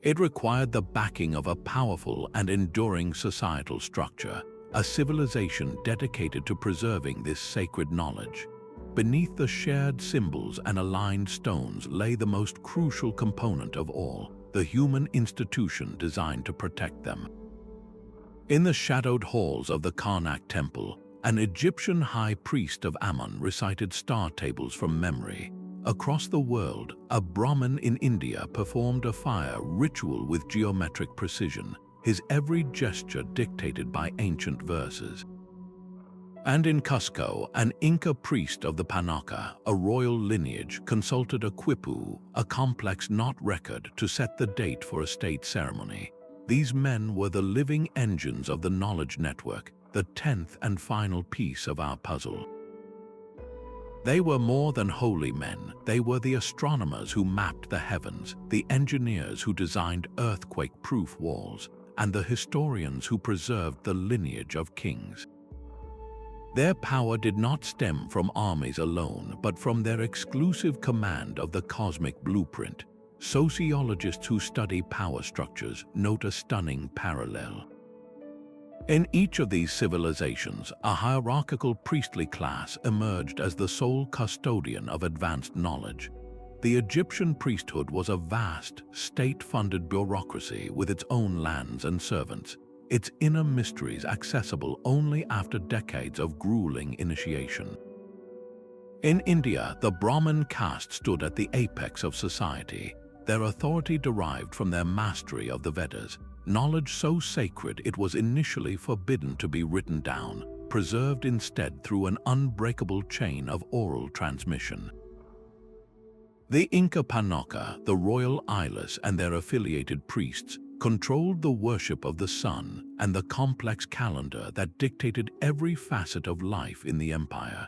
It required the backing of a powerful and enduring societal structure, a civilization dedicated to preserving this sacred knowledge. Beneath the shared symbols and aligned stones lay the most crucial component of all, the human institution designed to protect them. In the shadowed halls of the Karnak temple, an Egyptian high priest of Ammon recited star tables from memory. Across the world, a Brahmin in India performed a fire ritual with geometric precision, his every gesture dictated by ancient verses. And in Cusco, an Inca priest of the Panaca, a royal lineage, consulted a quipu, a complex knot record, to set the date for a state ceremony. These men were the living engines of the knowledge network, the 10th and final piece of our puzzle. They were more than holy men. They were the astronomers who mapped the heavens, the engineers who designed earthquake-proof walls, and the historians who preserved the lineage of kings. Their power did not stem from armies alone, but from their exclusive command of the cosmic blueprint. Sociologists who study power structures note a stunning parallel. In each of these civilizations, a hierarchical priestly class emerged as the sole custodian of advanced knowledge. The Egyptian priesthood was a vast, state-funded bureaucracy with its own lands and servants, its inner mysteries accessible only after decades of grueling initiation. In India, the Brahmin caste stood at the apex of society. Their authority derived from their mastery of the Vedas, knowledge so sacred it was initially forbidden to be written down, preserved instead through an unbreakable chain of oral transmission. The Inca Panaca, the royal eyeless, and their affiliated priests controlled the worship of the sun and the complex calendar that dictated every facet of life in the empire.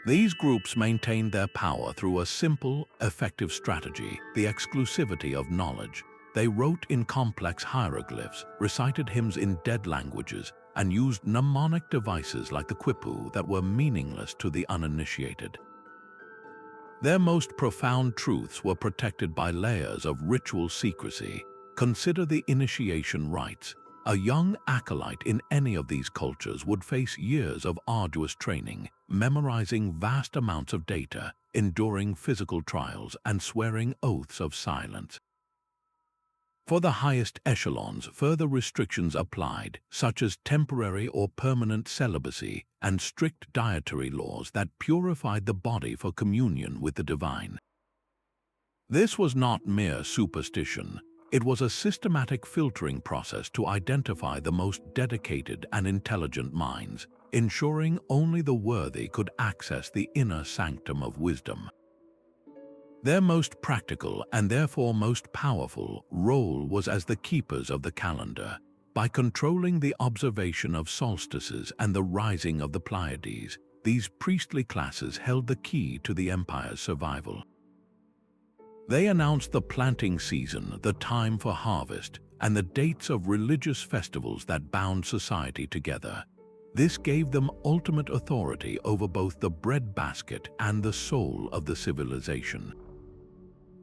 These groups maintained their power through a simple, effective strategy: the exclusivity of knowledge. They wrote in complex hieroglyphs, recited hymns in dead languages, and used mnemonic devices like the quipu that were meaningless to the uninitiated. Their most profound truths were protected by layers of ritual secrecy. Consider the initiation rites. A young acolyte in any of these cultures would face years of arduous training, memorizing vast amounts of data, enduring physical trials, and swearing oaths of silence. For the highest echelons, further restrictions applied, such as temporary or permanent celibacy and strict dietary laws that purified the body for communion with the divine. This was not mere superstition. It was a systematic filtering process to identify the most dedicated and intelligent minds, ensuring only the worthy could access the inner sanctum of wisdom. Their most practical and therefore most powerful role was as the keepers of the calendar. By controlling the observation of solstices and the rising of the Pleiades, these priestly classes held the key to the empire's survival. They announced the planting season, the time for harvest, and the dates of religious festivals that bound society together. This gave them ultimate authority over both the breadbasket and the soul of the civilization.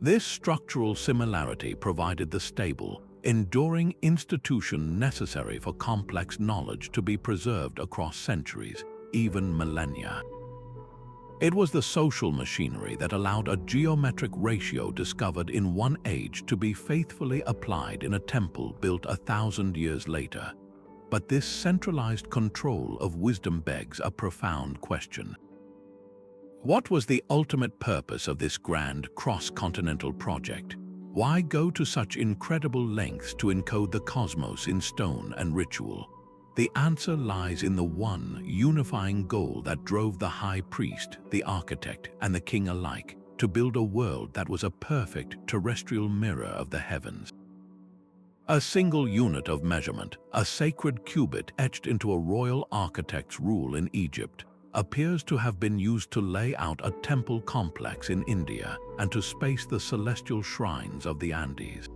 This structural similarity provided the stable, enduring institution necessary for complex knowledge to be preserved across centuries, even millennia. It was the social machinery that allowed a geometric ratio discovered in one age to be faithfully applied in a temple built 1,000 years later. But this centralized control of wisdom begs a profound question. What was the ultimate purpose of this grand cross-continental project? Why go to such incredible lengths to encode the cosmos in stone and ritual? The answer lies in the one unifying goal that drove the high priest, the architect, and the king alike to build a world that was a perfect terrestrial mirror of the heavens. A single unit of measurement, a sacred cubit etched into a royal architect's rule in Egypt, appears to have been used to lay out a temple complex in India and to space the celestial shrines of the Andes.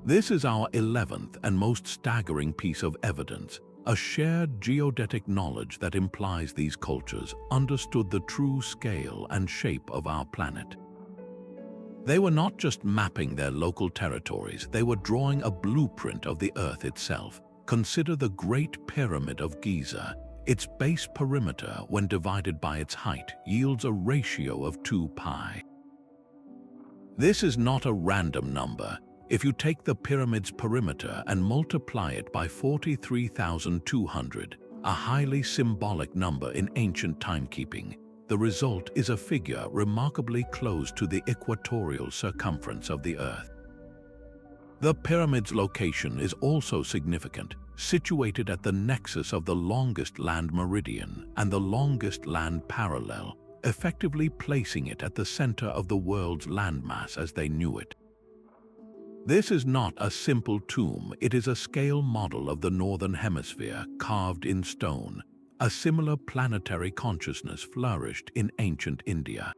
This is our 11th and most staggering piece of evidence, a shared geodetic knowledge that implies these cultures understood the true scale and shape of our planet. They were not just mapping their local territories, they were drawing a blueprint of the Earth itself. Consider the Great Pyramid of Giza. Its base perimeter, when divided by its height, yields a ratio of 2 pi. This is not a random number. If you take the pyramid's perimeter and multiply it by 43,200, a highly symbolic number in ancient timekeeping, the result is a figure remarkably close to the equatorial circumference of the Earth. The pyramid's location is also significant, situated at the nexus of the longest land meridian and the longest land parallel, effectively placing it at the center of the world's landmass as they knew it. This is not a simple tomb, it is a scale model of the Northern Hemisphere carved in stone. A similar planetary consciousness flourished in ancient India.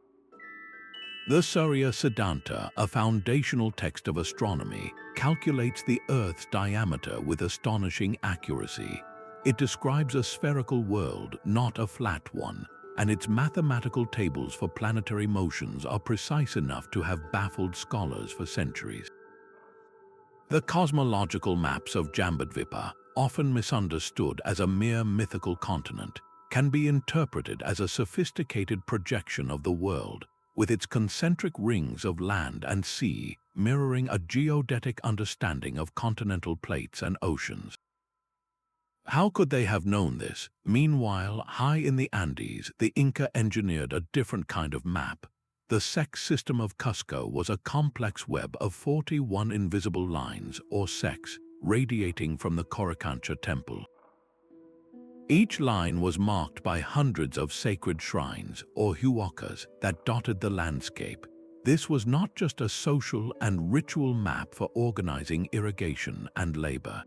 The Surya Siddhanta, a foundational text of astronomy, calculates the Earth's diameter with astonishing accuracy. It describes a spherical world, not a flat one, and its mathematical tables for planetary motions are precise enough to have baffled scholars for centuries. The cosmological maps of Jambudvipa, often misunderstood as a mere mythical continent, can be interpreted as a sophisticated projection of the world, with its concentric rings of land and sea mirroring a geodetic understanding of continental plates and oceans. How could they have known this? Meanwhile, high in the Andes, the Inca engineered a different kind of map. The Ceque system of Cusco was a complex web of 41 invisible lines, or ceques, radiating from the Coricancha temple. Each line was marked by hundreds of sacred shrines, or huacas, that dotted the landscape. This was not just a social and ritual map for organizing irrigation and labor.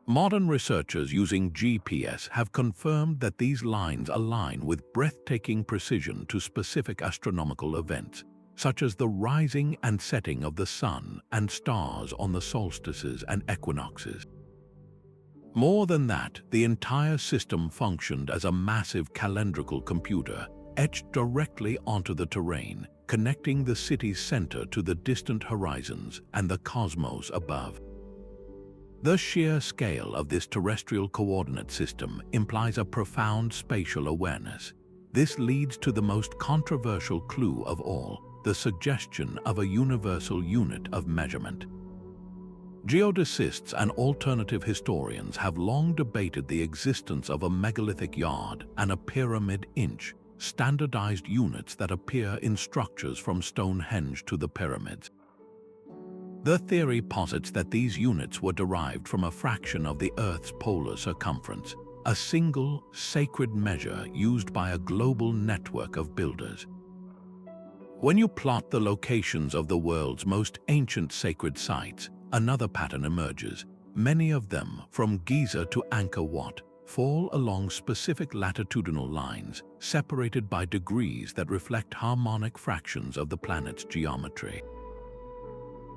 Modern researchers using GPS have confirmed that these lines align with breathtaking precision to specific astronomical events, such as the rising and setting of the sun and stars on the solstices and equinoxes. More than that, the entire system functioned as a massive calendrical computer, etched directly onto the terrain, connecting the city's center to the distant horizons and the cosmos above. The sheer scale of this terrestrial coordinate system implies a profound spatial awareness. This leads to the most controversial clue of all, the suggestion of a universal unit of measurement. Geodesists and alternative historians have long debated the existence of a megalithic yard and a pyramid inch, standardized units that appear in structures from Stonehenge to the pyramids. The theory posits that these units were derived from a fraction of the Earth's polar circumference, a single, sacred measure used by a global network of builders. When you plot the locations of the world's most ancient sacred sites, another pattern emerges. Many of them, from Giza to Angkor Wat, fall along specific latitudinal lines, separated by degrees that reflect harmonic fractions of the planet's geometry.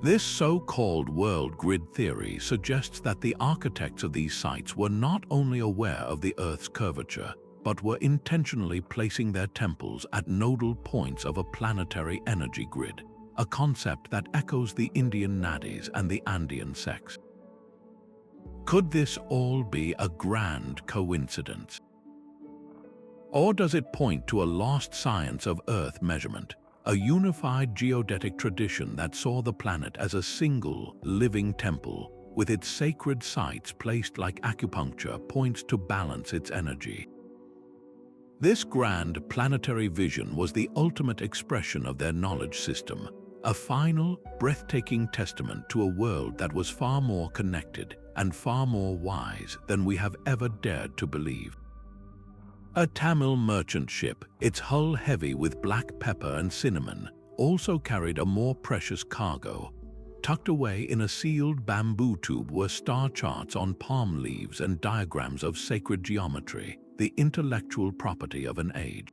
This so-called world grid theory suggests that the architects of these sites were not only aware of the Earth's curvature, but were intentionally placing their temples at nodal points of a planetary energy grid, a concept that echoes the Indian nadis and the Andean Ceques. Could this all be a grand coincidence? Or does it point to a lost science of Earth measurement, a unified geodetic tradition that saw the planet as a single, living temple, with its sacred sites placed like acupuncture points to balance its energy? This grand planetary vision was the ultimate expression of their knowledge system, a final, breathtaking testament to a world that was far more connected and far more wise than we have ever dared to believe. A Tamil merchant ship, its hull heavy with black pepper and cinnamon, also carried a more precious cargo. Tucked away in a sealed bamboo tube were star charts on palm leaves and diagrams of sacred geometry, the intellectual property of an age.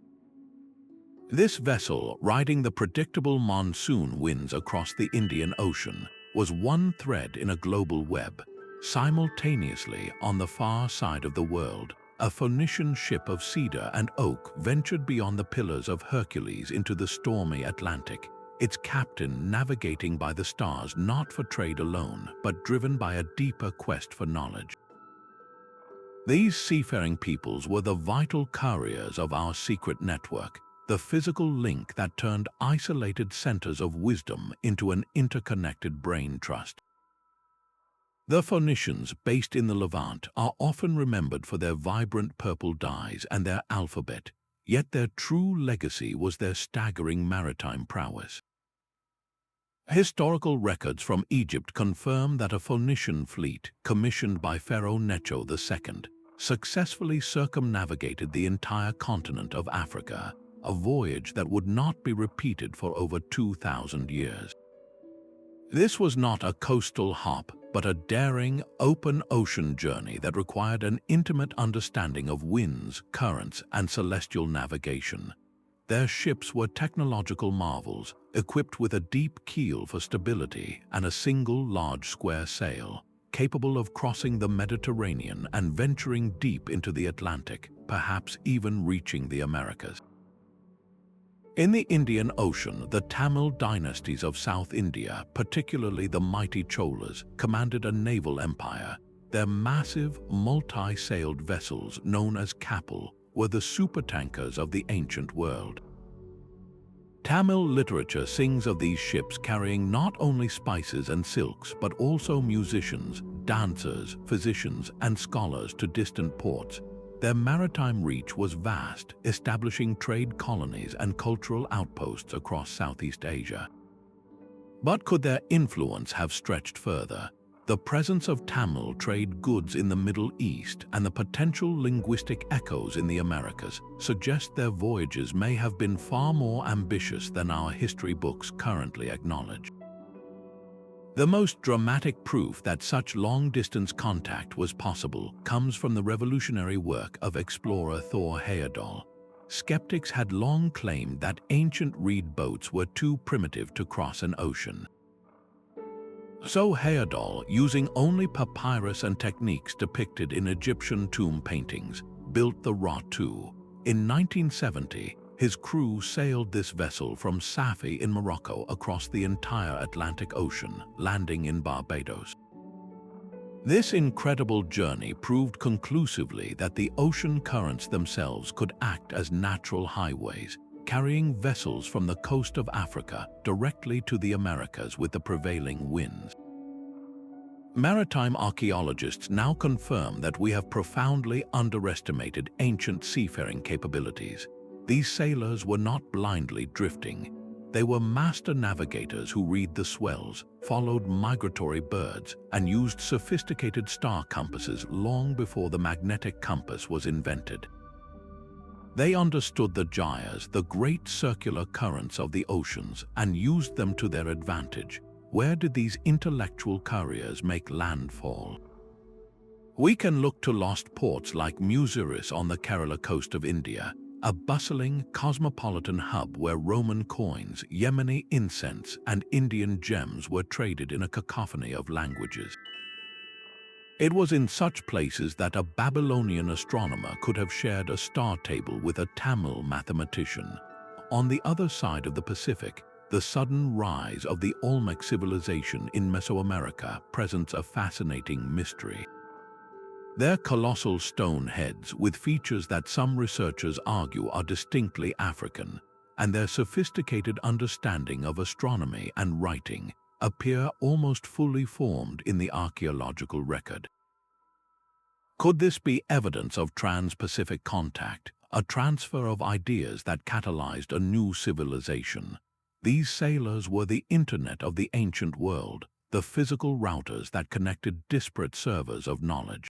This vessel, riding the predictable monsoon winds across the Indian Ocean, was one thread in a global web. Simultaneously, on the far side of the world, a Phoenician ship of cedar and oak ventured beyond the Pillars of Hercules into the stormy Atlantic, its captain navigating by the stars not for trade alone, but driven by a deeper quest for knowledge. These seafaring peoples were the vital couriers of our secret network, the physical link that turned isolated centers of wisdom into an interconnected brain trust. The Phoenicians, based in the Levant, are often remembered for their vibrant purple dyes and their alphabet, yet their true legacy was their staggering maritime prowess. Historical records from Egypt confirm that a Phoenician fleet, commissioned by Pharaoh Necho II, successfully circumnavigated the entire continent of Africa, a voyage that would not be repeated for over 2,000 years. This was not a coastal hop, but a daring, open ocean journey that required an intimate understanding of winds, currents, and celestial navigation. Their ships were technological marvels, equipped with a deep keel for stability and a single large square sail, capable of crossing the Mediterranean and venturing deep into the Atlantic, perhaps even reaching the Americas. In the Indian Ocean, the Tamil dynasties of South India, particularly the mighty Cholas, commanded a naval empire. Their massive, multi-sailed vessels, known as kapal, were the supertankers of the ancient world. Tamil literature sings of these ships carrying not only spices and silks, but also musicians, dancers, physicians, and scholars to distant ports. Their maritime reach was vast, establishing trade colonies and cultural outposts across Southeast Asia. But could their influence have stretched further? The presence of Tamil trade goods in the Middle East and the potential linguistic echoes in the Americas suggest their voyages may have been far more ambitious than our history books currently acknowledge. The most dramatic proof that such long-distance contact was possible comes from the revolutionary work of explorer Thor Heyerdahl. Skeptics had long claimed that ancient reed boats were too primitive to cross an ocean. So Heyerdahl, using only papyrus and techniques depicted in Egyptian tomb paintings, built the Ra-2. In 1970, his crew sailed this vessel from Safi in Morocco across the entire Atlantic Ocean, landing in Barbados. This incredible journey proved conclusively that the ocean currents themselves could act as natural highways, carrying vessels from the coast of Africa directly to the Americas with the prevailing winds. Maritime archaeologists now confirm that we have profoundly underestimated ancient seafaring capabilities. These sailors were not blindly drifting. They were master navigators who read the swells, followed migratory birds, and used sophisticated star compasses long before the magnetic compass was invented. They understood the gyres, the great circular currents of the oceans, and used them to their advantage. Where did these intellectual couriers make landfall? We can look to lost ports like Muziris on the Kerala coast of India, a bustling, cosmopolitan hub where Roman coins, Yemeni incense, and Indian gems were traded in a cacophony of languages. It was in such places that a Babylonian astronomer could have shared a star table with a Tamil mathematician. On the other side of the Pacific, the sudden rise of the Olmec civilization in Mesoamerica presents a fascinating mystery. Their colossal stone heads, with features that some researchers argue are distinctly African, and their sophisticated understanding of astronomy and writing, appear almost fully formed in the archaeological record. Could this be evidence of trans-Pacific contact, a transfer of ideas that catalyzed a new civilization? These sailors were the internet of the ancient world, the physical routers that connected disparate servers of knowledge.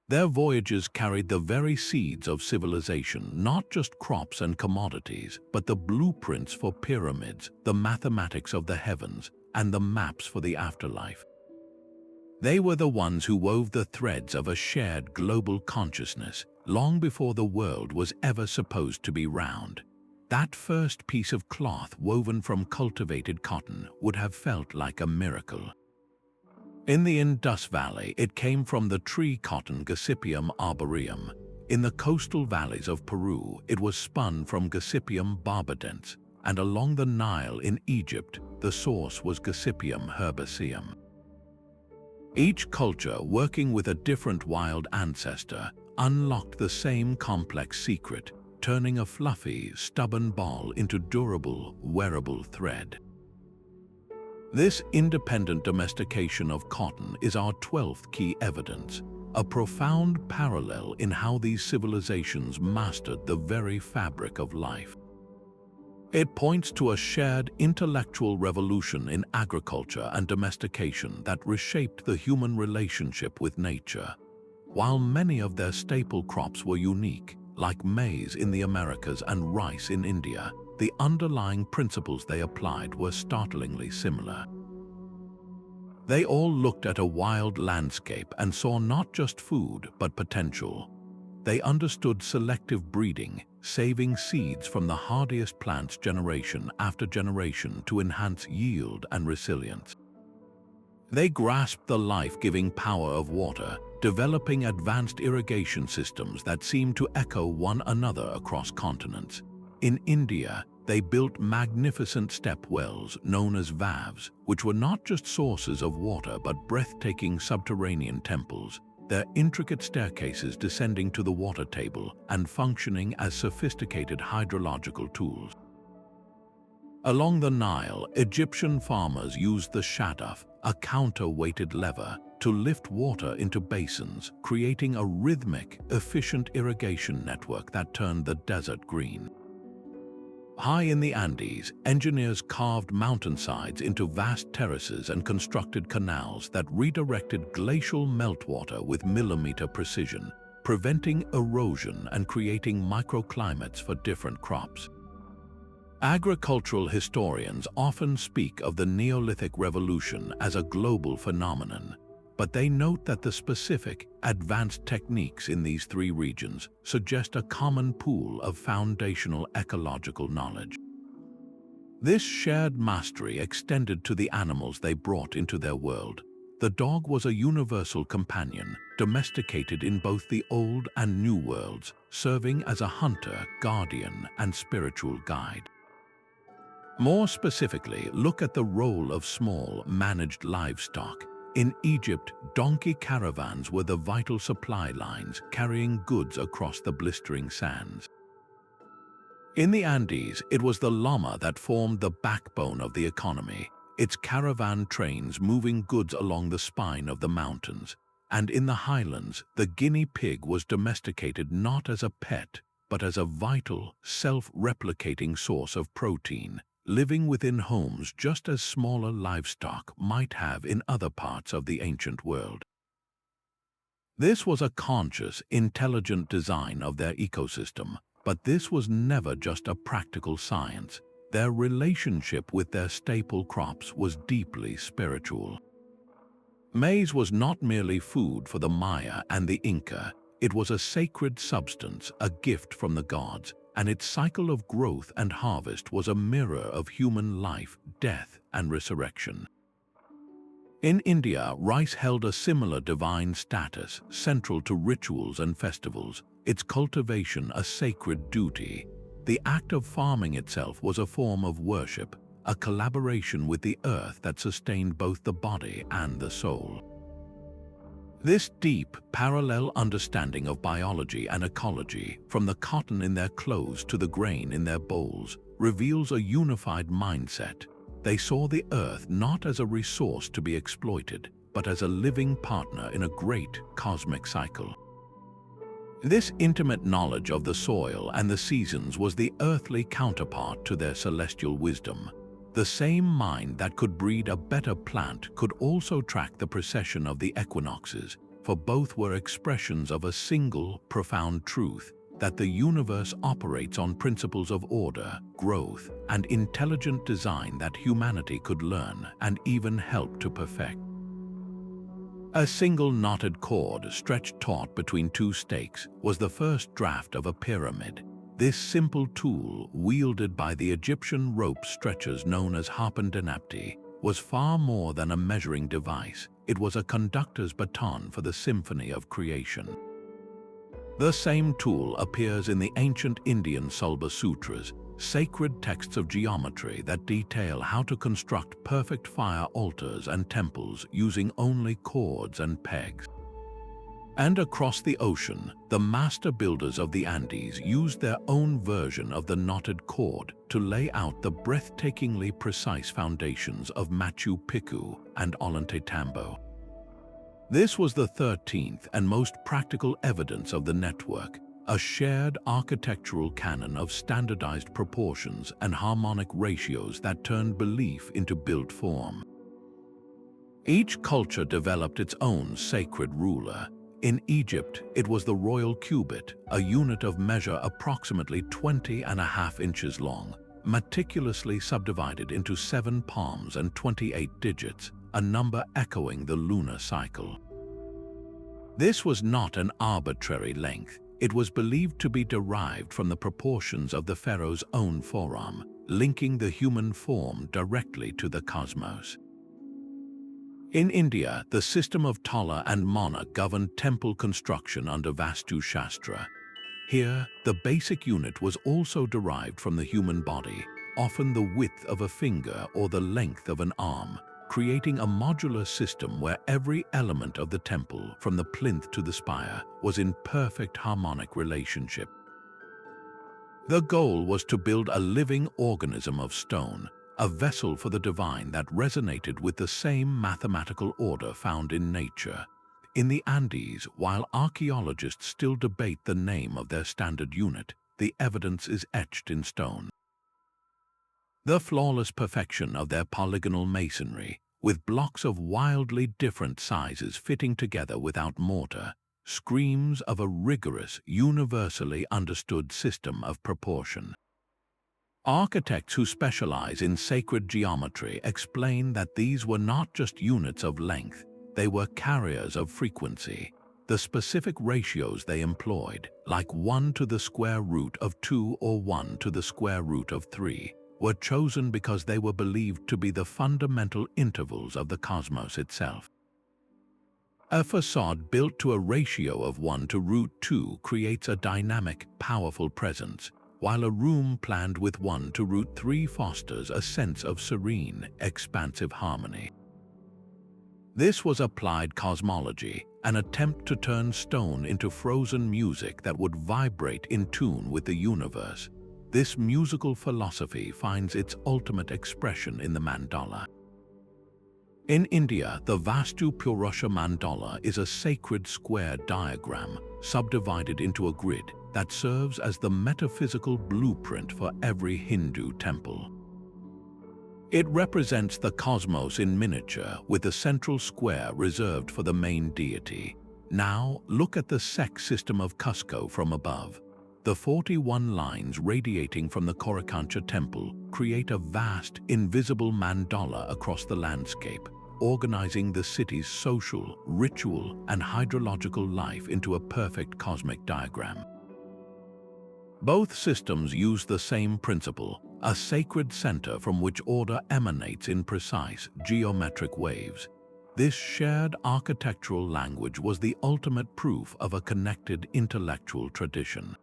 Their voyages carried the very seeds of civilization, not just crops and commodities, but the blueprints for pyramids, the mathematics of the heavens, and the maps for the afterlife. They were the ones who wove the threads of a shared global consciousness long before the world was ever supposed to be round. That first piece of cloth woven from cultivated cotton would have felt like a miracle. In the Indus Valley, it came from the tree cotton Gossypium arboreum. In the coastal valleys of Peru, it was spun from Gossypium barbadense, and along the Nile in Egypt, the source was Gossypium herbaceum. Each culture, working with a different wild ancestor, unlocked the same complex secret, turning a fluffy, stubborn ball into durable, wearable thread. This independent domestication of cotton is our 12th key evidence, a profound parallel in how these civilizations mastered the very fabric of life. It points to a shared intellectual revolution in agriculture and domestication that reshaped the human relationship with nature. While many of their staple crops were unique, like maize in the Americas and rice in India, the underlying principles they applied were startlingly similar. They all looked at a wild landscape and saw not just food, but potential. They understood selective breeding, saving seeds from the hardiest plants generation after generation to enhance yield and resilience. They grasped the life-giving power of water, developing advanced irrigation systems that seemed to echo one another across continents. In India, they built magnificent step wells known as valves, which were not just sources of water but breathtaking subterranean temples, their intricate staircases descending to the water table and functioning as sophisticated hydrological tools. Along the Nile, Egyptian farmers used the shadaf, a counter-weighted lever, to lift water into basins, creating a rhythmic, efficient irrigation network that turned the desert green. High in the Andes, engineers carved mountainsides into vast terraces and constructed canals that redirected glacial meltwater with millimeter precision, preventing erosion and creating microclimates for different crops. Agricultural historians often speak of the Neolithic Revolution as a global phenomenon, but they note that the specific, advanced techniques in these three regions suggest a common pool of foundational ecological knowledge. This shared mastery extended to the animals they brought into their world. The dog was a universal companion, domesticated in both the Old and New worlds, serving as a hunter, guardian, and spiritual guide. More specifically, look at the role of small, managed livestock. In Egypt, donkey caravans were the vital supply lines carrying goods across the blistering sands. In the Andes, it was the llama that formed the backbone of the economy, its caravan trains moving goods along the spine of the mountains. And in the highlands, the guinea pig was domesticated not as a pet, but as a vital, self-replicating source of protein, living within homes just as smaller livestock might have in other parts of the ancient world. This was a conscious, intelligent design of their ecosystem, but this was never just a practical science. Their relationship with their staple crops was deeply spiritual. Maize was not merely food for the Maya and the Inca. It was a sacred substance, a gift from the gods, and its cycle of growth and harvest was a mirror of human life, death, and resurrection. In India, rice held a similar divine status, central to rituals and festivals, its cultivation a sacred duty. The act of farming itself was a form of worship, a collaboration with the earth that sustained both the body and the soul. This deep, parallel understanding of biology and ecology, from the cotton in their clothes to the grain in their bowls, reveals a unified mindset. They saw the earth not as a resource to be exploited, but as a living partner in a great cosmic cycle. This intimate knowledge of the soil and the seasons was the earthly counterpart to their celestial wisdom. The same mind that could breed a better plant could also track the precession of the equinoxes, for both were expressions of a single, profound truth, that the universe operates on principles of order, growth, and intelligent design that humanity could learn and even help to perfect. A single knotted cord stretched taut between two stakes was the first draft of a pyramid. This simple tool, wielded by the Egyptian rope stretchers known as harpendenapti, was far more than a measuring device. It was a conductor's baton for the symphony of creation. The same tool appears in the ancient Indian Sulba Sutras, sacred texts of geometry that detail how to construct perfect fire altars and temples using only cords and pegs. And across the ocean, the master builders of the Andes used their own version of the knotted cord to lay out the breathtakingly precise foundations of Machu Picchu and Ollantaytambo. This was the 13th and most practical evidence of the network, a shared architectural canon of standardized proportions and harmonic ratios that turned belief into built form. Each culture developed its own sacred ruler. In Egypt, it was the royal cubit, a unit of measure approximately 20.5 inches long, meticulously subdivided into 7 palms and 28 digits, a number echoing the lunar cycle. This was not an arbitrary length. It was believed to be derived from the proportions of the pharaoh's own forearm, linking the human form directly to the cosmos. In India, the system of Tola and Mana governed temple construction under Vastu Shastra. Here, the basic unit was also derived from the human body, often the width of a finger or the length of an arm, creating a modular system where every element of the temple, from the plinth to the spire, was in perfect harmonic relationship. The goal was to build a living organism of stone, a vessel for the divine that resonated with the same mathematical order found in nature. In the Andes, while archaeologists still debate the name of their standard unit, the evidence is etched in stone. The flawless perfection of their polygonal masonry, with blocks of wildly different sizes fitting together without mortar, screams of a rigorous, universally understood system of proportion. Architects who specialize in sacred geometry explain that these were not just units of length, they were carriers of frequency. The specific ratios they employed, like 1 to the square root of 2 or 1 to the square root of 3, were chosen because they were believed to be the fundamental intervals of the cosmos itself. A facade built to a ratio of 1 to root 2 creates a dynamic, powerful presence, while a room planned with 1 to root 3 fosters a sense of serene, expansive harmony. This was applied cosmology, an attempt to turn stone into frozen music that would vibrate in tune with the universe. This musical philosophy finds its ultimate expression in the mandala. In India, the Vastu Purusha mandala is a sacred square diagram subdivided into a grid that serves as the metaphysical blueprint for every Hindu temple. It represents the cosmos in miniature, with the central square reserved for the main deity. Now, look at the Ceque system of Cusco from above. The 41 lines radiating from the Coricancha temple create a vast, invisible mandala across the landscape, organizing the city's social, ritual, and hydrological life into a perfect cosmic diagram. Both systems use the same principle, a sacred center from which order emanates in precise, geometric waves. This shared architectural language was the ultimate proof of a connected intellectual tradition.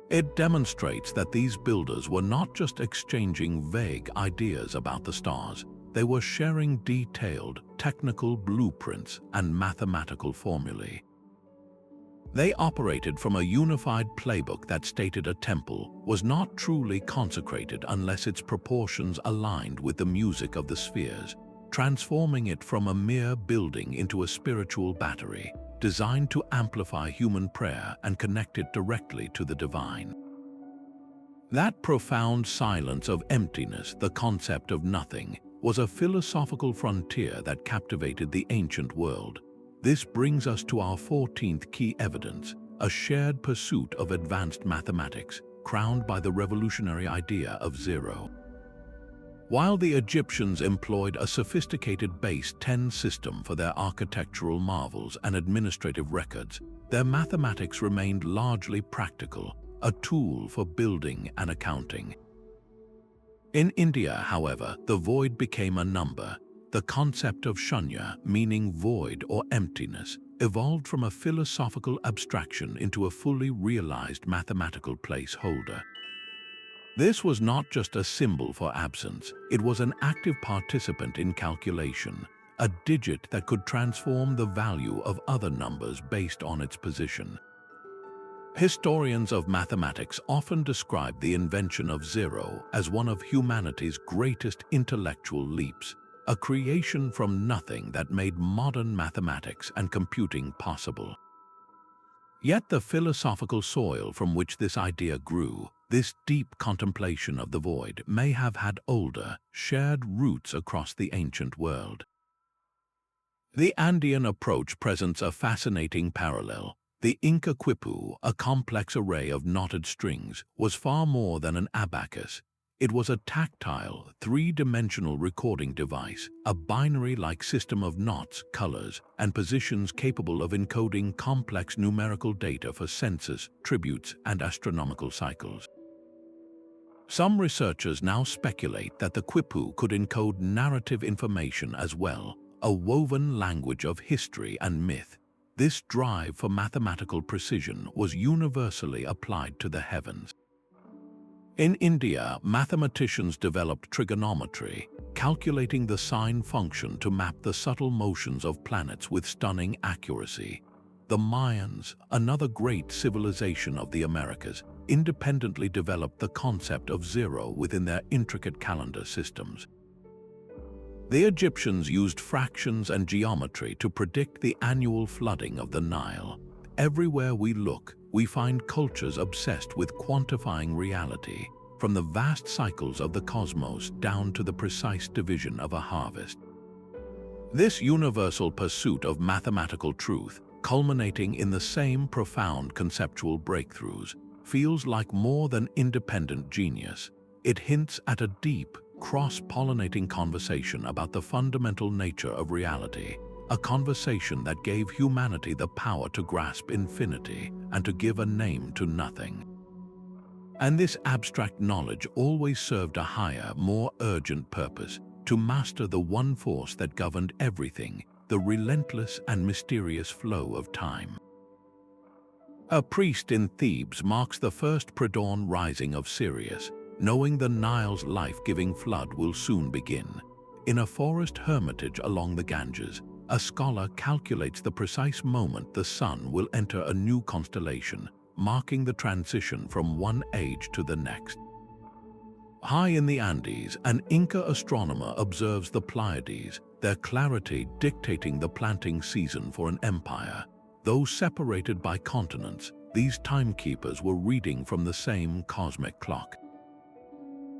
It demonstrates that these builders were not just exchanging vague ideas about the stars, they were sharing detailed, technical blueprints and mathematical formulae. They operated from a unified playbook that stated a temple was not truly consecrated unless its proportions aligned with the music of the spheres, transforming it from a mere building into a spiritual battery, designed to amplify human prayer and connect it directly to the divine. That profound silence of emptiness, the concept of nothing, was a philosophical frontier that captivated the ancient world. This brings us to our 14th key evidence, a shared pursuit of advanced mathematics, crowned by the revolutionary idea of zero. While the Egyptians employed a sophisticated base 10 system for their architectural marvels and administrative records, their mathematics remained largely practical, a tool for building and accounting. In India, however, the void became a number. The concept of shunya, meaning void or emptiness, evolved from a philosophical abstraction into a fully realized mathematical placeholder. This was not just a symbol for absence, it was an active participant in calculation, a digit that could transform the value of other numbers based on its position. Historians of mathematics often describe the invention of zero as one of humanity's greatest intellectual leaps, a creation from nothing that made modern mathematics and computing possible. Yet the philosophical soil from which this idea grew, this deep contemplation of the void, may have had older, shared roots across the ancient world. The Andean approach presents a fascinating parallel. The Inca quipu, a complex array of knotted strings, was far more than an abacus. It was a tactile, three-dimensional recording device, a binary-like system of knots, colors, and positions capable of encoding complex numerical data for census, tributes, and astronomical cycles. Some researchers now speculate that the quipu could encode narrative information as well, a woven language of history and myth. This drive for mathematical precision was universally applied to the heavens. In India, mathematicians developed trigonometry, calculating the sine function to map the subtle motions of planets with stunning accuracy. The Mayans, another great civilization of the Americas, independently developed the concept of zero within their intricate calendar systems. The Egyptians used fractions and geometry to predict the annual flooding of the Nile. Everywhere we look, we find cultures obsessed with quantifying reality, from the vast cycles of the cosmos down to the precise division of a harvest. This universal pursuit of mathematical truth, culminating in the same profound conceptual breakthroughs, feels like more than independent genius. It hints at a deep, cross-pollinating conversation about the fundamental nature of reality, a conversation that gave humanity the power to grasp infinity and to give a name to nothing. And this abstract knowledge always served a higher, more urgent purpose: to master the one force that governed everything, the relentless and mysterious flow of time. A priest in Thebes marks the first pre-dawn rising of Sirius, knowing the Nile's life-giving flood will soon begin. In a forest hermitage along the Ganges, a scholar calculates the precise moment the sun will enter a new constellation, marking the transition from one age to the next. High in the Andes, an Inca astronomer observes the Pleiades, their clarity dictating the planting season for an empire. Though separated by continents, these timekeepers were reading from the same cosmic clock.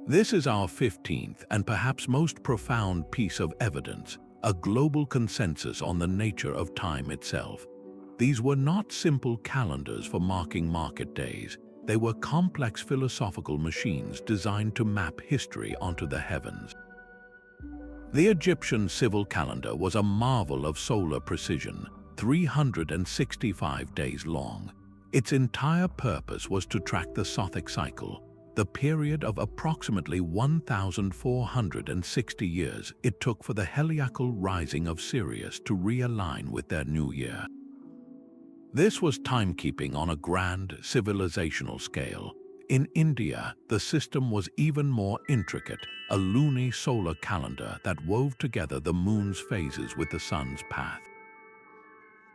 This is our 15th and perhaps most profound piece of evidence, a global consensus on the nature of time itself. These were not simple calendars for marking market days. They were complex philosophical machines designed to map history onto the heavens. The Egyptian civil calendar was a marvel of solar precision, 365 days long. Its entire purpose was to track the Sothic cycle, the period of approximately 1,460 years it took for the heliacal rising of Sirius to realign with their new year. This was timekeeping on a grand civilizational scale. In India, the system was even more intricate, a luni-solar calendar that wove together the moon's phases with the sun's path.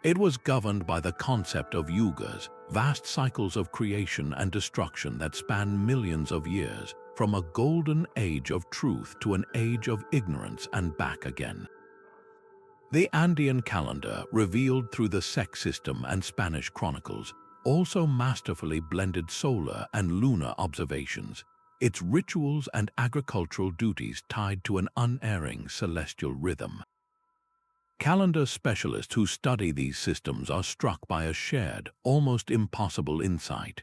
It was governed by the concept of yugas, vast cycles of creation and destruction that span millions of years, from a golden age of truth to an age of ignorance and back again. The Andean calendar, revealed through the Ceque system and Spanish chronicles, also masterfully blended solar and lunar observations, its rituals and agricultural duties tied to an unerring celestial rhythm. Calendar specialists who study these systems are struck by a shared, almost impossible insight.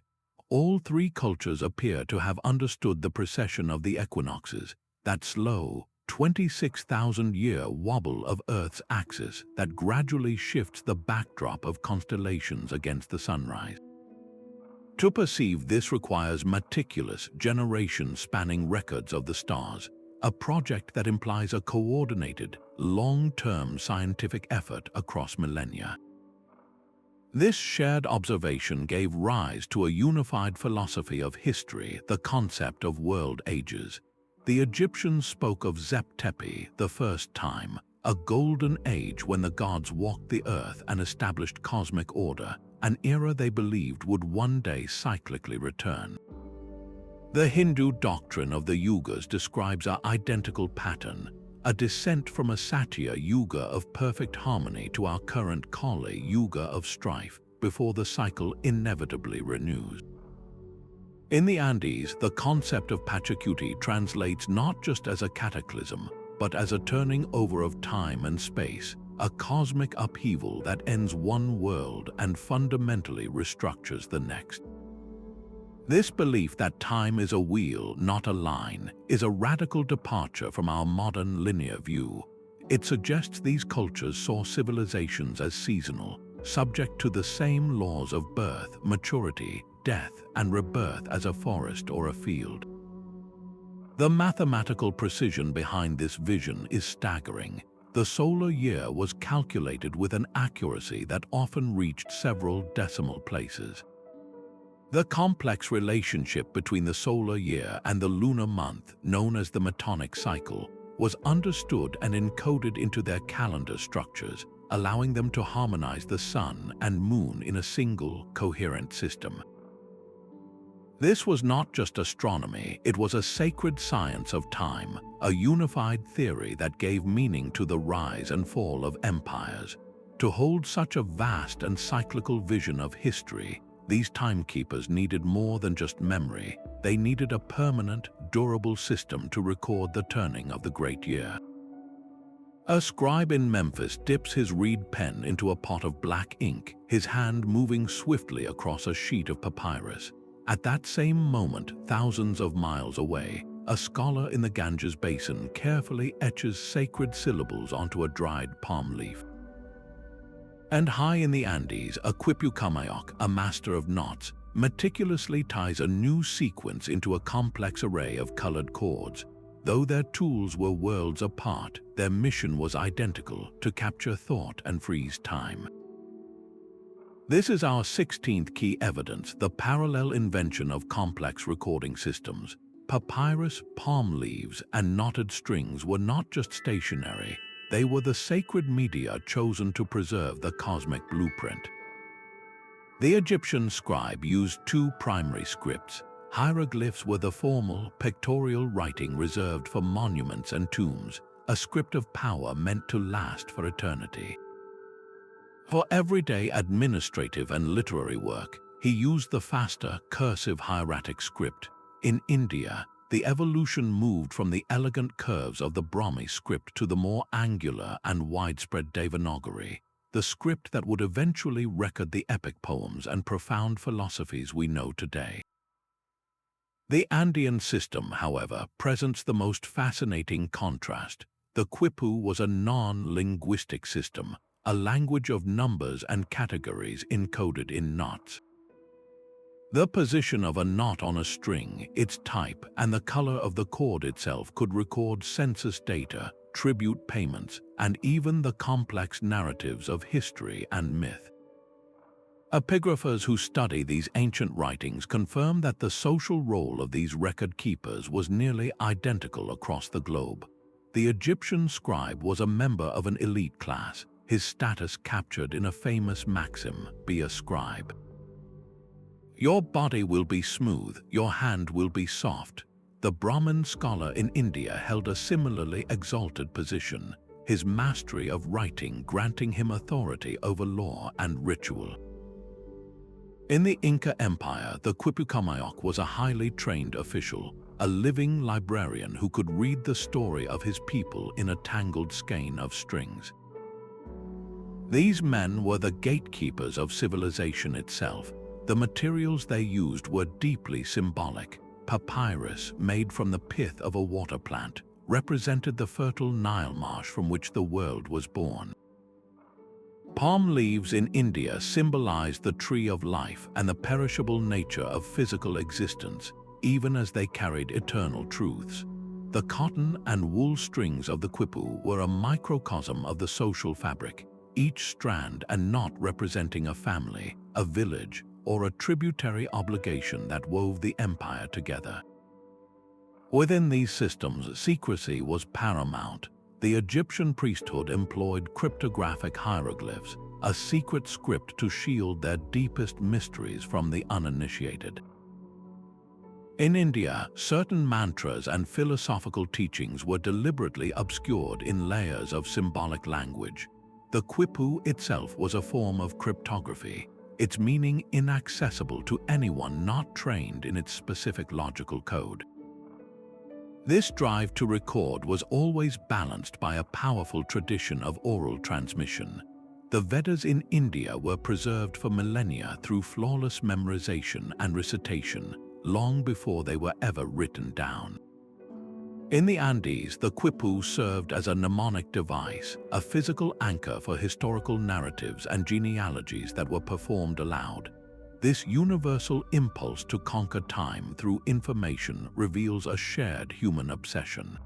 All three cultures appear to have understood the precession of the equinoxes, that slow, 26,000-year wobble of Earth's axis that gradually shifts the backdrop of constellations against the sunrise. To perceive this requires meticulous, generation-spanning records of the stars, a project that implies a coordinated, long-term scientific effort across millennia. This shared observation gave rise to a unified philosophy of history, the concept of world ages. The Egyptians spoke of Zep Tepi, the first time, a golden age when the gods walked the earth and established cosmic order, an era they believed would one day cyclically return. The Hindu doctrine of the yugas describes an identical pattern, a descent from a Satya yuga of perfect harmony to our current Kali yuga of strife, before the cycle inevitably renews. In the Andes, the concept of Pachacuti translates not just as a cataclysm, but as a turning over of time and space, a cosmic upheaval that ends one world and fundamentally restructures the next. This belief that time is a wheel, not a line, is a radical departure from our modern linear view. It suggests these cultures saw civilizations as seasonal, subject to the same laws of birth, maturity, death, and rebirth as a forest or a field. The mathematical precision behind this vision is staggering. The solar year was calculated with an accuracy that often reached several decimal places. The complex relationship between the solar year and the lunar month, known as the Metonic cycle, was understood and encoded into their calendar structures, allowing them to harmonize the sun and moon in a single, coherent system. This was not just astronomy, it was a sacred science of time, a unified theory that gave meaning to the rise and fall of empires. To hold such a vast and cyclical vision of history, these timekeepers needed more than just memory. They needed a permanent, durable system to record the turning of the great year. A scribe in Memphis dips his reed pen into a pot of black ink, his hand moving swiftly across a sheet of papyrus. At that same moment, thousands of miles away, a scholar in the Ganges basin carefully etches sacred syllables onto a dried palm leaf. And high in the Andes, a Quipucamayok, a master of knots, meticulously ties a new sequence into a complex array of colored chords. Though their tools were worlds apart, their mission was identical: to capture thought and freeze time. This is our 16th key evidence, the parallel invention of complex recording systems. Papyrus, palm leaves, and knotted strings were not just stationary. They were the sacred media chosen to preserve the cosmic blueprint. The Egyptian scribe used two primary scripts. Hieroglyphs were the formal, pictorial writing reserved for monuments and tombs, a script of power meant to last for eternity. For everyday administrative and literary work, he used the faster, cursive hieratic script. In India, the evolution moved from the elegant curves of the Brahmi script to the more angular and widespread Devanagari. the script that would eventually record the epic poems and profound philosophies we know today. The Andean system, however, presents the most fascinating contrast. The Quipu was a non-linguistic system, a language of numbers and categories encoded in knots. The position of a knot on a string, its type, and the color of the cord itself could record census data, tribute payments, and even the complex narratives of history and myth. Epigraphers who study these ancient writings confirm that the social role of these record keepers was nearly identical across the globe. The Egyptian scribe was a member of an elite class, his status captured in a famous maxim, "Be a scribe." Your body will be smooth, your hand will be soft. The Brahmin scholar in India held a similarly exalted position, his mastery of writing granting him authority over law and ritual. In the Inca Empire, the Quipucamayok was a highly trained official, a living librarian who could read the story of his people in a tangled skein of strings. These men were the gatekeepers of civilization itself. The materials they used were deeply symbolic. Papyrus, made from the pith of a water plant, represented the fertile Nile marsh from which the world was born. Palm leaves in India symbolized the tree of life and the perishable nature of physical existence, even as they carried eternal truths. The cotton and wool strings of the quipu were a microcosm of the social fabric, each strand and knot representing a family, a village, or a tributary obligation that wove the empire together. Within these systems, secrecy was paramount. The Egyptian priesthood employed cryptographic hieroglyphs, a secret script to shield their deepest mysteries from the uninitiated. In India, certain mantras and philosophical teachings were deliberately obscured in layers of symbolic language. The quipu itself was a form of cryptography, its meaning inaccessible to anyone not trained in its specific logical code. This drive to record was always balanced by a powerful tradition of oral transmission. The Vedas in India were preserved for millennia through flawless memorization and recitation, long before they were ever written down. In the Andes, the quipu served as a mnemonic device, a physical anchor for historical narratives and genealogies that were performed aloud. This universal impulse to conquer time through information reveals a shared human obsession.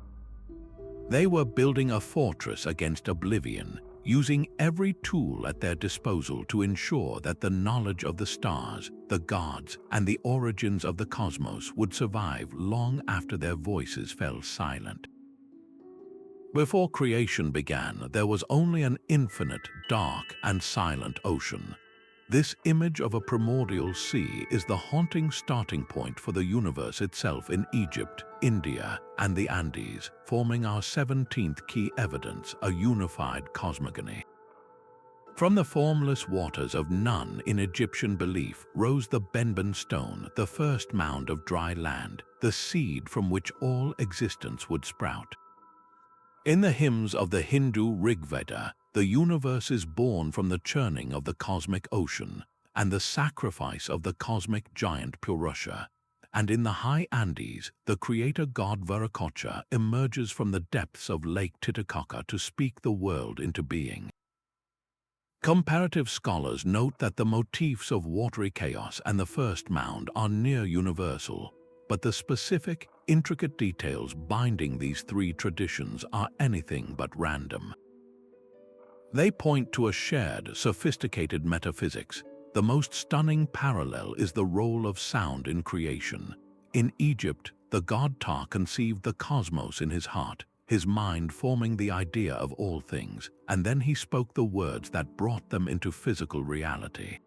They were building a fortress against oblivion, using every tool at their disposal to ensure that the knowledge of the stars, the gods, and the origins of the cosmos would survive long after their voices fell silent. Before creation began, there was only an infinite, dark, and silent ocean. This image of a primordial sea is the haunting starting point for the universe itself in Egypt, India, and the Andes, forming our 17th key evidence, a unified cosmogony. From the formless waters of Nun in Egyptian belief rose the Benben stone, the first mound of dry land, the seed from which all existence would sprout. In the hymns of the Hindu Rigveda, the universe is born from the churning of the cosmic ocean and the sacrifice of the cosmic giant Purusha. And in the high Andes, the creator god Viracocha emerges from the depths of Lake Titicaca to speak the world into being. Comparative scholars note that the motifs of watery chaos and the first mound are near universal, but the specific, intricate details binding these three traditions are anything but random. They point to a shared, sophisticated metaphysics. The most stunning parallel is the role of sound in creation. In Egypt, the god Ptah conceived the cosmos in his heart, his mind forming the idea of all things, and then he spoke the words that brought them into physical reality.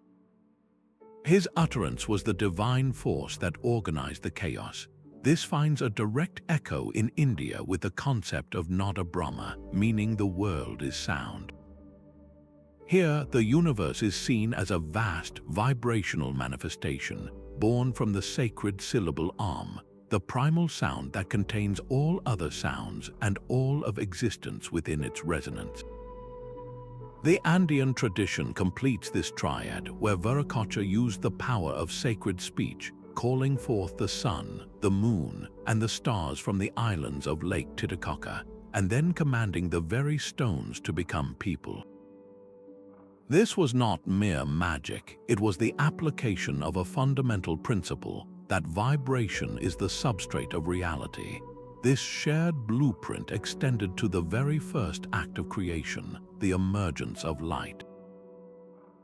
His utterance was the divine force that organized the chaos. This finds a direct echo in India with the concept of Nada Brahma, meaning the world is sound. Here, the universe is seen as a vast, vibrational manifestation, born from the sacred syllable Om, the primal sound that contains all other sounds and all of existence within its resonance. The Andean tradition completes this triad, where Viracocha used the power of sacred speech, calling forth the sun, the moon, and the stars from the islands of Lake Titicaca, and then commanding the very stones to become people. This was not mere magic, it was the application of a fundamental principle, that vibration is the substrate of reality. This shared blueprint extended to the very first act of creation, the emergence of light.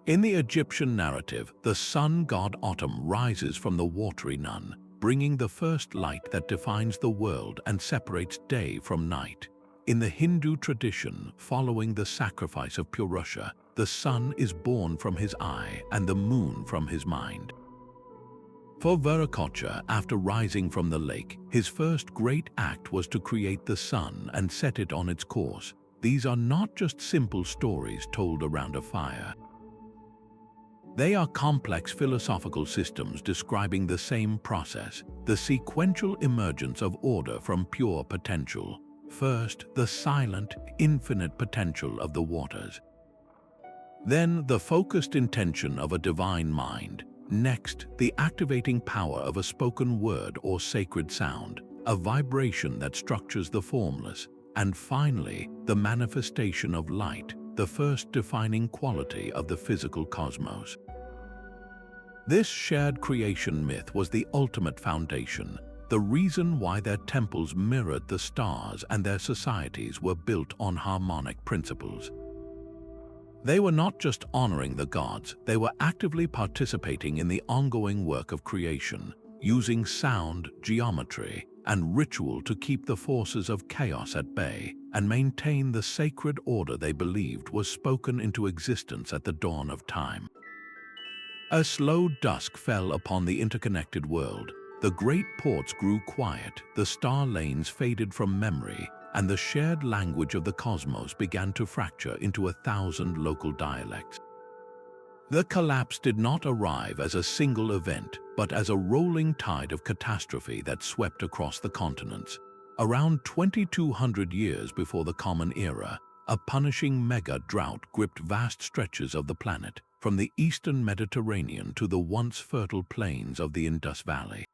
In the Egyptian narrative, the sun god Autumn rises from the watery nun, bringing the first light that defines the world and separates day from night. In the Hindu tradition, following the sacrifice of Purusha, the sun is born from his eye and the moon from his mind. For Viracocha, after rising from the lake, his first great act was to create the sun and set it on its course. These are not just simple stories told around a fire. They are complex philosophical systems describing the same process, the sequential emergence of order from pure potential. First, the silent, infinite potential of the waters. Then, the focused intention of a divine mind. Next, the activating power of a spoken word or sacred sound, a vibration that structures the formless. And finally, the manifestation of light, the first defining quality of the physical cosmos. This shared creation myth was the ultimate foundation, the reason why their temples mirrored the stars and their societies were built on harmonic principles. They were not just honoring the gods, they were actively participating in the ongoing work of creation, using sound, geometry, and ritual to keep the forces of chaos at bay and maintain the sacred order they believed was spoken into existence at the dawn of time. A slow dusk fell upon the interconnected world. The great ports grew quiet, the star lanes faded from memory, and the shared language of the cosmos began to fracture into 1,000 local dialects. The collapse did not arrive as a single event, but as a rolling tide of catastrophe that swept across the continents. Around 2,200 years before the Common Era, a punishing mega-drought gripped vast stretches of the planet, from the eastern Mediterranean to the once fertile plains of the Indus Valley.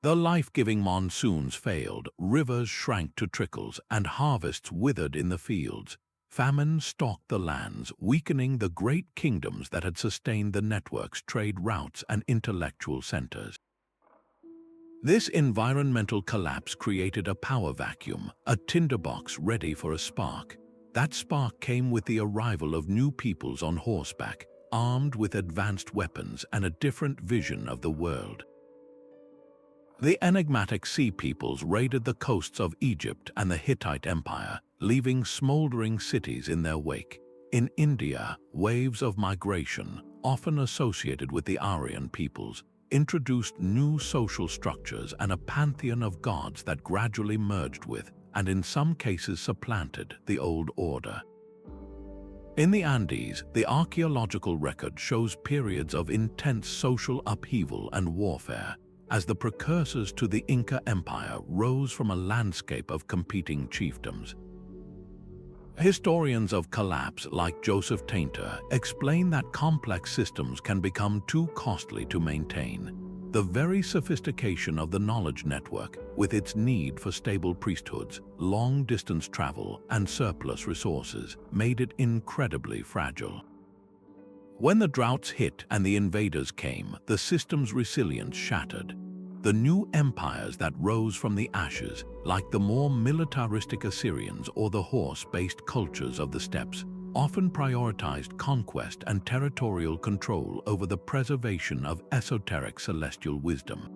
The life-giving monsoons failed, rivers shrank to trickles, and harvests withered in the fields. Famine stalked the lands, weakening the great kingdoms that had sustained the networks, trade routes, and intellectual centers. This environmental collapse created a power vacuum, a tinderbox ready for a spark. That spark came with the arrival of new peoples on horseback, armed with advanced weapons and a different vision of the world. The enigmatic sea peoples raided the coasts of Egypt and the Hittite Empire, leaving smoldering cities in their wake. In India, waves of migration, often associated with the Aryan peoples, introduced new social structures and a pantheon of gods that gradually merged with, and in some cases supplanted, the old order. In the Andes, the archaeological record shows periods of intense social upheaval and warfare, as the precursors to the Inca Empire rose from a landscape of competing chiefdoms. Historians of collapse like Joseph Tainter explain that complex systems can become too costly to maintain. The very sophistication of the knowledge network, with its need for stable priesthoods, long-distance travel, and surplus resources, made it incredibly fragile. When the droughts hit and the invaders came, the system's resilience shattered. The new empires that rose from the ashes, like the more militaristic Assyrians or the horse-based cultures of the steppes, often prioritized conquest and territorial control over the preservation of esoteric celestial wisdom.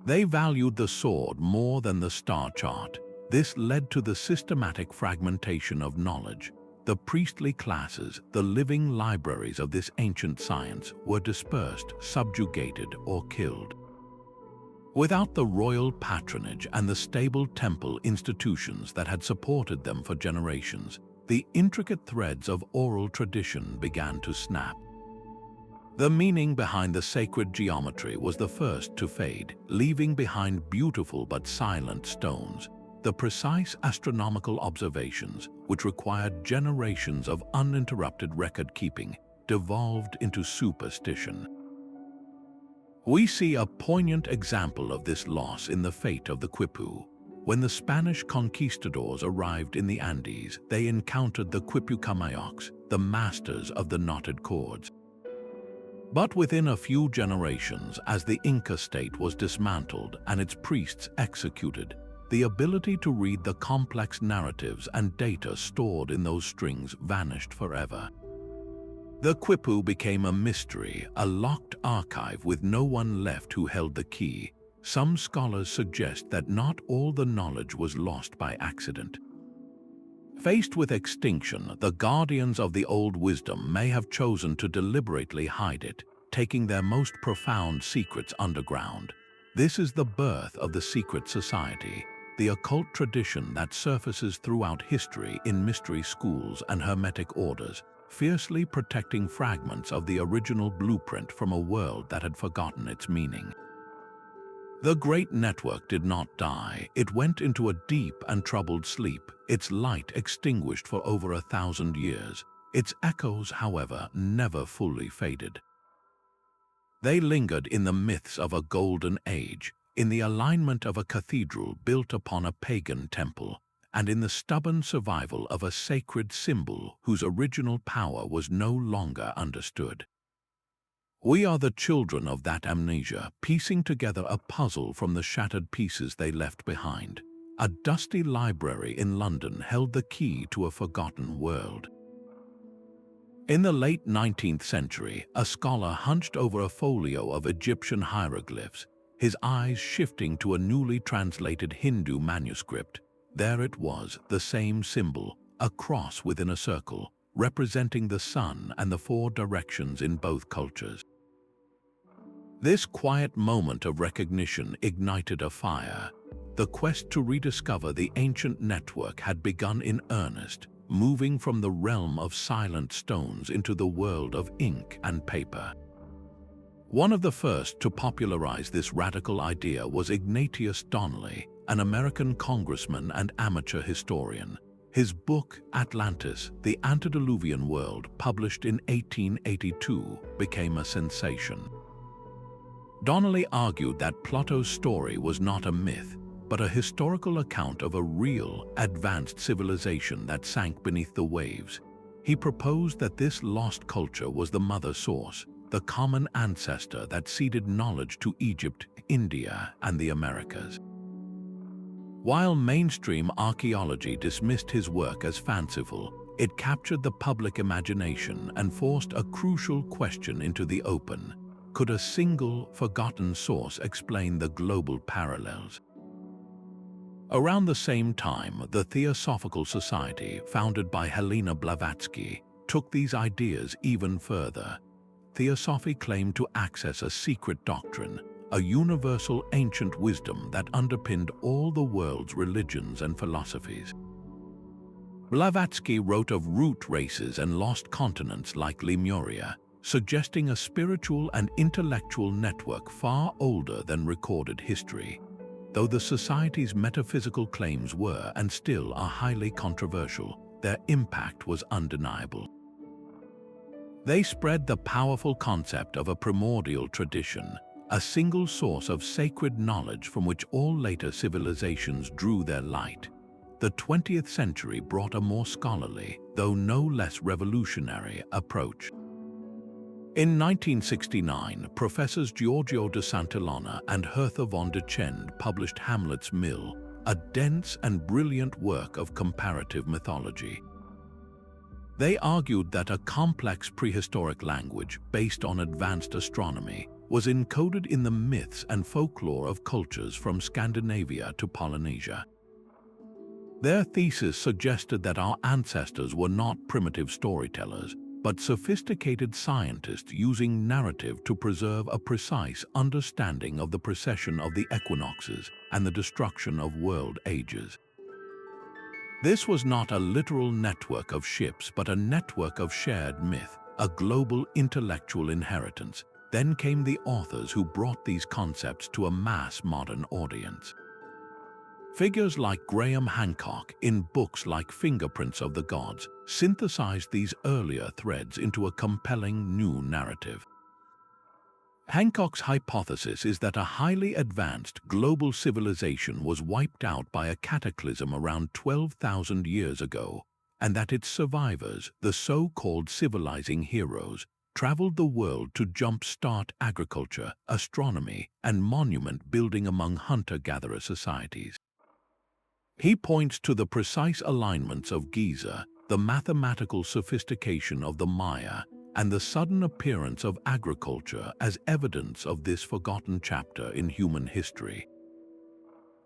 They valued the sword more than the star chart. This led to the systematic fragmentation of knowledge. The priestly classes, the living libraries of this ancient science, were dispersed, subjugated, or killed. Without the royal patronage and the stable temple institutions that had supported them for generations, the intricate threads of oral tradition began to snap. The meaning behind the sacred geometry was the first to fade, leaving behind beautiful but silent stones. The precise astronomical observations, which required generations of uninterrupted record-keeping, devolved into superstition. We see a poignant example of this loss in the fate of the Quipu. When the Spanish conquistadors arrived in the Andes, they encountered the Quipucamayocs, the masters of the knotted cords. But within a few generations, as the Inca state was dismantled and its priests executed, the ability to read the complex narratives and data stored in those strings vanished forever. The Quipu became a mystery, a locked archive with no one left who held the key. Some scholars suggest that not all the knowledge was lost by accident. Faced with extinction, the guardians of the old wisdom may have chosen to deliberately hide it, taking their most profound secrets underground. This is the birth of the secret society, the occult tradition that surfaces throughout history in mystery schools and hermetic orders, fiercely protecting fragments of the original blueprint from a world that had forgotten its meaning. The Great Network did not die. It went into a deep and troubled sleep, its light extinguished for over 1,000 years. Its echoes, however, never fully faded. They lingered in the myths of a golden age, in the alignment of a cathedral built upon a pagan temple, and in the stubborn survival of a sacred symbol whose original power was no longer understood. We are the children of that amnesia, piecing together a puzzle from the shattered pieces they left behind. A dusty library in London held the key to a forgotten world. In the late 19th century, a scholar hunched over a folio of Egyptian hieroglyphs, his eyes shifting to a newly translated Hindu manuscript. There it was, the same symbol, a cross within a circle, representing the sun and the four directions in both cultures. This quiet moment of recognition ignited a fire. The quest to rediscover the ancient network had begun in earnest, moving from the realm of silent stones into the world of ink and paper. One of the first to popularize this radical idea was Ignatius Donnelly, an American congressman and amateur historian. His book, Atlantis, The Antediluvian World, published in 1882, became a sensation. Donnelly argued that Plato's story was not a myth, but a historical account of a real, advanced civilization that sank beneath the waves. He proposed that this lost culture was the mother source, the common ancestor that seeded knowledge to Egypt, India, and the Americas. While mainstream archaeology dismissed his work as fanciful, it captured the public imagination and forced a crucial question into the open. Could a single, forgotten source explain the global parallels? Around the same time, the Theosophical Society, founded by Helena Blavatsky, took these ideas even further. Theosophy claimed to access a secret doctrine, a universal ancient wisdom that underpinned all the world's religions and philosophies. Blavatsky wrote of root races and lost continents like Lemuria, suggesting a spiritual and intellectual network far older than recorded history. Though the Society's metaphysical claims were and still are highly controversial, their impact was undeniable. They spread the powerful concept of a primordial tradition, a single source of sacred knowledge from which all later civilizations drew their light. The 20th century brought a more scholarly, though no less revolutionary, approach. In 1969, Professors Giorgio de Santillana and Hertha von de Chend published Hamlet's Mill, a dense and brilliant work of comparative mythology. They argued that a complex prehistoric language based on advanced astronomy was encoded in the myths and folklore of cultures from Scandinavia to Polynesia. Their thesis suggested that our ancestors were not primitive storytellers, but sophisticated scientists using narrative to preserve a precise understanding of the precession of the equinoxes and the destruction of world ages. This was not a literal network of ships, but a network of shared myth, a global intellectual inheritance. Then came the authors who brought these concepts to a mass modern audience. Figures like Graham Hancock in books like Fingerprints of the Gods synthesized these earlier threads into a compelling new narrative. Hancock's hypothesis is that a highly advanced global civilization was wiped out by a cataclysm around 12,000 years ago, and that its survivors, the so-called civilizing heroes, traveled the world to jumpstart agriculture, astronomy, and monument building among hunter-gatherer societies. He points to the precise alignments of Giza, the mathematical sophistication of the Maya, and the sudden appearance of agriculture as evidence of this forgotten chapter in human history.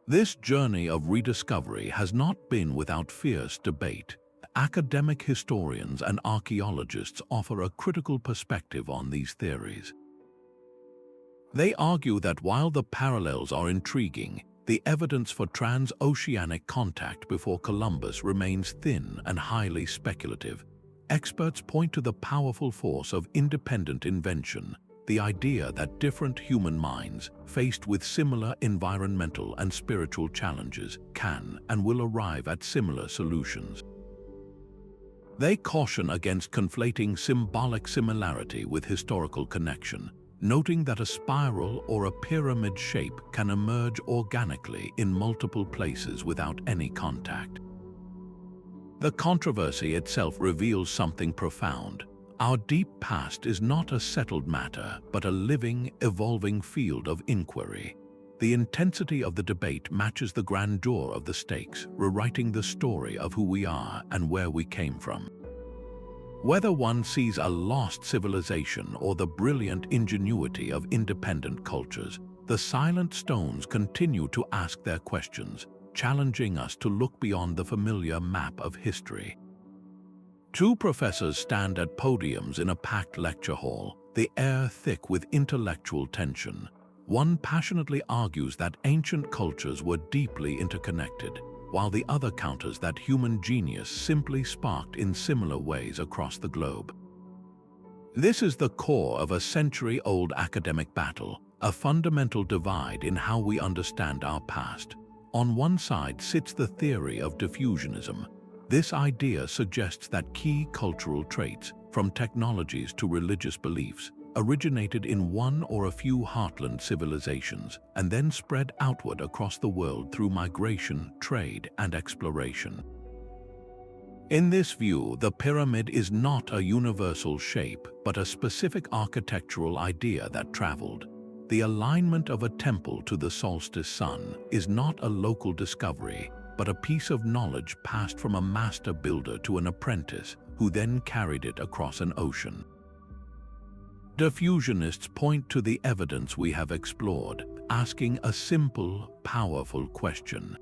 This journey of rediscovery has not been without fierce debate. Academic historians and archaeologists offer a critical perspective on these theories. They argue that while the parallels are intriguing, the evidence for transoceanic contact before Columbus remains thin and highly speculative. Experts point to the powerful force of independent invention, the idea that different human minds, faced with similar environmental and spiritual challenges, can and will arrive at similar solutions. They caution against conflating symbolic similarity with historical connection, noting that a spiral or a pyramid shape can emerge organically in multiple places without any contact. The controversy itself reveals something profound. Our deep past is not a settled matter, but a living, evolving field of inquiry. The intensity of the debate matches the grandeur of the stakes, rewriting the story of who we are and where we came from. Whether one sees a lost civilization or the brilliant ingenuity of independent cultures, the silent stones continue to ask their questions, challenging us to look beyond the familiar map of history. Two professors stand at podiums in a packed lecture hall, the air thick with intellectual tension. One passionately argues that ancient cultures were deeply interconnected, while the other counters that human genius simply sparked in similar ways across the globe. This is the core of a century-old academic battle, a fundamental divide in how we understand our past. On one side sits the theory of diffusionism. This idea suggests that key cultural traits, from technologies to religious beliefs, originated in one or a few heartland civilizations and then spread outward across the world through migration, trade, and exploration. In this view, the pyramid is not a universal shape, but a specific architectural idea that traveled. The alignment of a temple to the solstice sun is not a local discovery, but a piece of knowledge passed from a master builder to an apprentice, who then carried it across an ocean. Diffusionists point to the evidence we have explored, asking a simple, powerful question.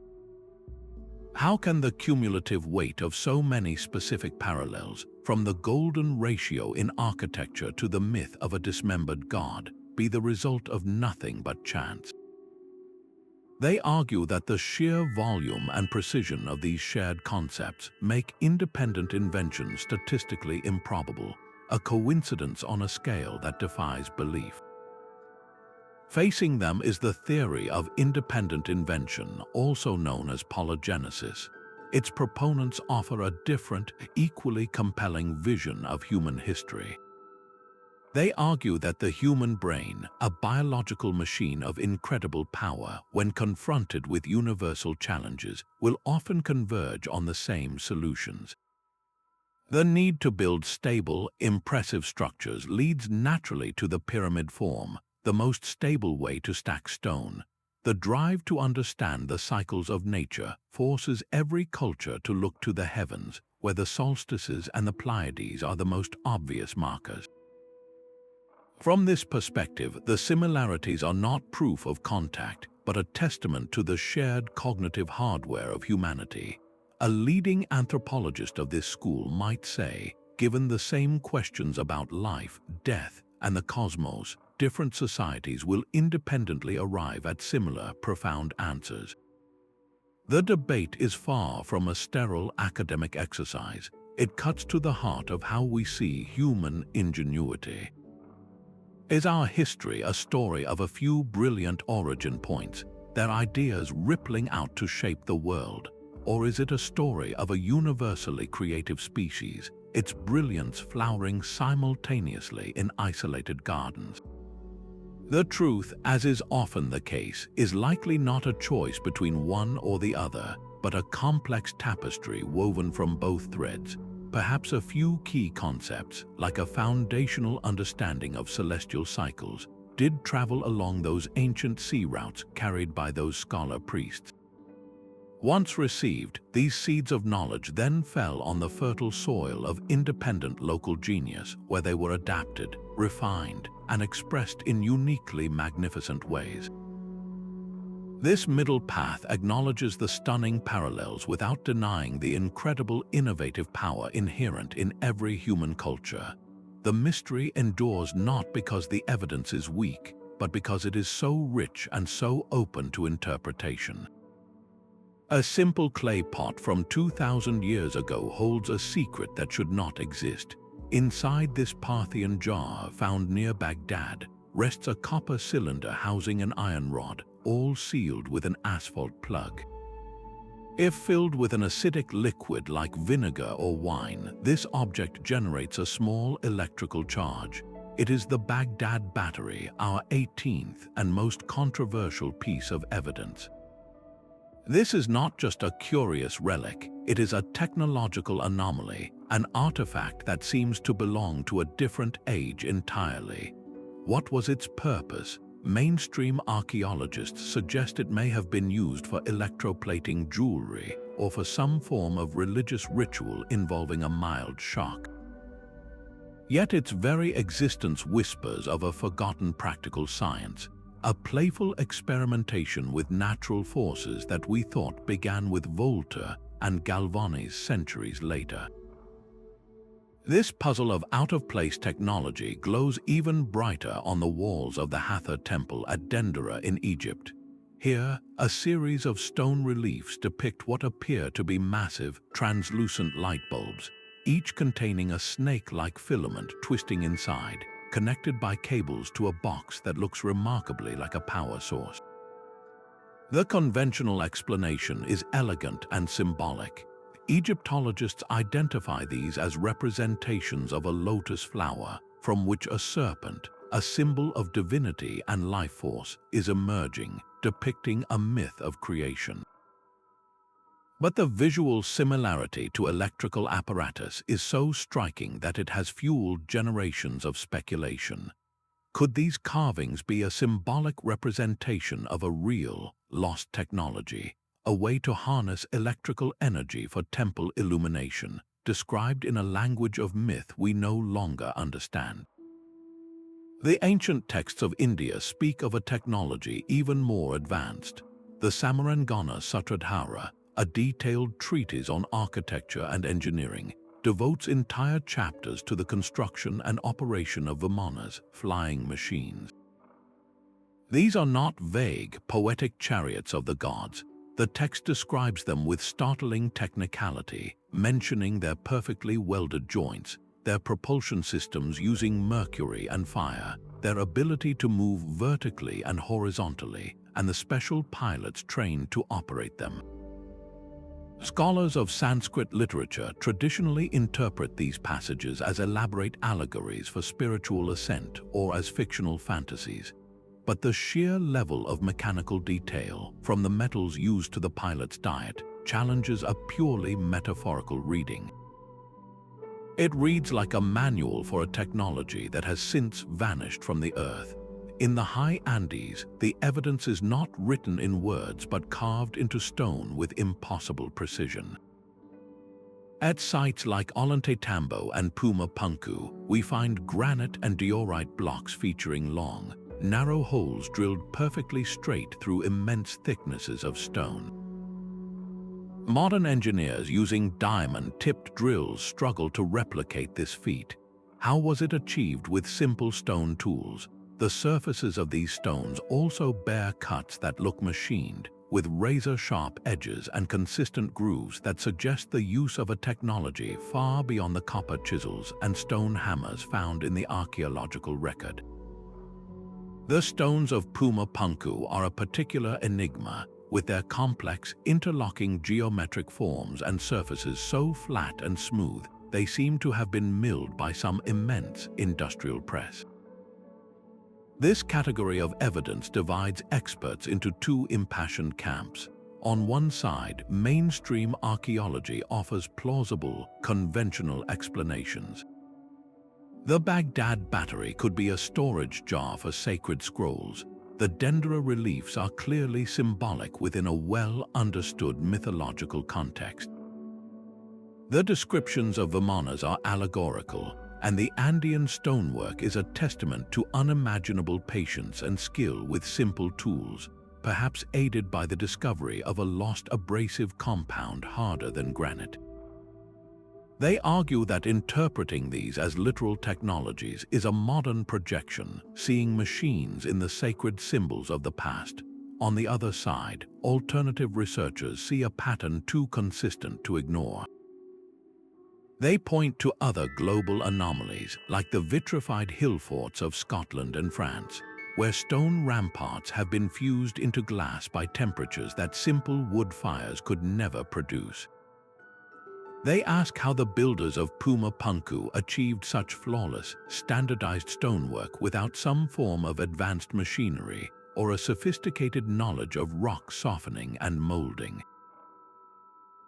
How can the cumulative weight of so many specific parallels, from the golden ratio in architecture to the myth of a dismembered god, be the result of nothing but chance? They argue that the sheer volume and precision of these shared concepts make independent invention statistically improbable, a coincidence on a scale that defies belief. Facing them is the theory of independent invention, also known as polygenesis. Its proponents offer a different, equally compelling vision of human history. They argue that the human brain, a biological machine of incredible power, when confronted with universal challenges, will often converge on the same solutions. The need to build stable, impressive structures leads naturally to the pyramid form, the most stable way to stack stone. The drive to understand the cycles of nature forces every culture to look to the heavens, where the solstices and the Pleiades are the most obvious markers. From this perspective, the similarities are not proof of contact, but a testament to the shared cognitive hardware of humanity. A leading anthropologist of this school might say, given the same questions about life, death, and the cosmos, different societies will independently arrive at similar, profound answers. The debate is far from a sterile academic exercise. It cuts to the heart of how we see human ingenuity. Is our history a story of a few brilliant origin points, their ideas rippling out to shape the world? Or is it a story of a universally creative species, its brilliance flowering simultaneously in isolated gardens? The truth, as is often the case, is likely not a choice between one or the other, but a complex tapestry woven from both threads. Perhaps a few key concepts, like a foundational understanding of celestial cycles, did travel along those ancient sea routes carried by those scholar priests. Once received, these seeds of knowledge then fell on the fertile soil of independent local genius, where they were adapted, refined, and expressed in uniquely magnificent ways. This middle path acknowledges the stunning parallels without denying the incredible innovative power inherent in every human culture. The mystery endures not because the evidence is weak, but because it is so rich and so open to interpretation. A simple clay pot from 2,000 years ago holds a secret that should not exist. Inside this Parthian jar found near Baghdad rests a copper cylinder housing an iron rod, all sealed with an asphalt plug. If filled with an acidic liquid like vinegar or wine, this object generates a small electrical charge. It is the Baghdad battery, our 18th and most controversial piece of evidence. This is not just a curious relic, it is a technological anomaly, an artifact that seems to belong to a different age entirely. What was its purpose? Mainstream archaeologists suggest it may have been used for electroplating jewelry or for some form of religious ritual involving a mild shock. Yet its very existence whispers of a forgotten practical science, a playful experimentation with natural forces that we thought began with Volta and Galvani's centuries later. This puzzle of out-of-place technology glows even brighter on the walls of the Hathor Temple at Dendera in Egypt. Here, a series of stone reliefs depict what appear to be massive, translucent light bulbs, each containing a snake-like filament twisting inside, connected by cables to a box that looks remarkably like a power source. The conventional explanation is elegant and symbolic. Egyptologists identify these as representations of a lotus flower from which a serpent, a symbol of divinity and life force, is emerging, depicting a myth of creation. But the visual similarity to electrical apparatus is so striking that it has fueled generations of speculation. Could these carvings be a symbolic representation of a real, lost technology, a way to harness electrical energy for temple illumination, described in a language of myth we no longer understand? The ancient texts of India speak of a technology even more advanced. The Samarangana Sutradhara, a detailed treatise on architecture and engineering, devotes entire chapters to the construction and operation of vimanas, flying machines. These are not vague, poetic chariots of the gods. The text describes them with startling technicality, mentioning their perfectly welded joints, their propulsion systems using mercury and fire, their ability to move vertically and horizontally, and the special pilots trained to operate them. Scholars of Sanskrit literature traditionally interpret these passages as elaborate allegories for spiritual ascent or as fictional fantasies. But the sheer level of mechanical detail, from the metals used to the pilot's diet, challenges a purely metaphorical reading. It reads like a manual for a technology that has since vanished from the earth. In the high Andes, the evidence is not written in words but carved into stone with impossible precision. At sites like Ollantaytambo and Puma Punku, we find granite and diorite blocks featuring long, narrow holes drilled perfectly straight through immense thicknesses of stone. Modern engineers using diamond-tipped drills struggle to replicate this feat. How was it achieved with simple stone tools? The surfaces of these stones also bear cuts that look machined, with razor-sharp edges and consistent grooves that suggest the use of a technology far beyond the copper chisels and stone hammers found in the archaeological record. The stones of Puma Punku are a particular enigma, with their complex, interlocking geometric forms and surfaces so flat and smooth they seem to have been milled by some immense industrial press. This category of evidence divides experts into two impassioned camps. On one side, mainstream archaeology offers plausible, conventional explanations. The Baghdad Battery could be a storage jar for sacred scrolls. The Dendera reliefs are clearly symbolic within a well-understood mythological context. The descriptions of Vimanas are allegorical, and the Andean stonework is a testament to unimaginable patience and skill with simple tools, perhaps aided by the discovery of a lost abrasive compound harder than granite. They argue that interpreting these as literal technologies is a modern projection, seeing machines in the sacred symbols of the past. On the other side, alternative researchers see a pattern too consistent to ignore. They point to other global anomalies, like the vitrified hill forts of Scotland and France, where stone ramparts have been fused into glass by temperatures that simple wood fires could never produce. They ask how the builders of Puma Punku achieved such flawless, standardized stonework without some form of advanced machinery or a sophisticated knowledge of rock softening and molding.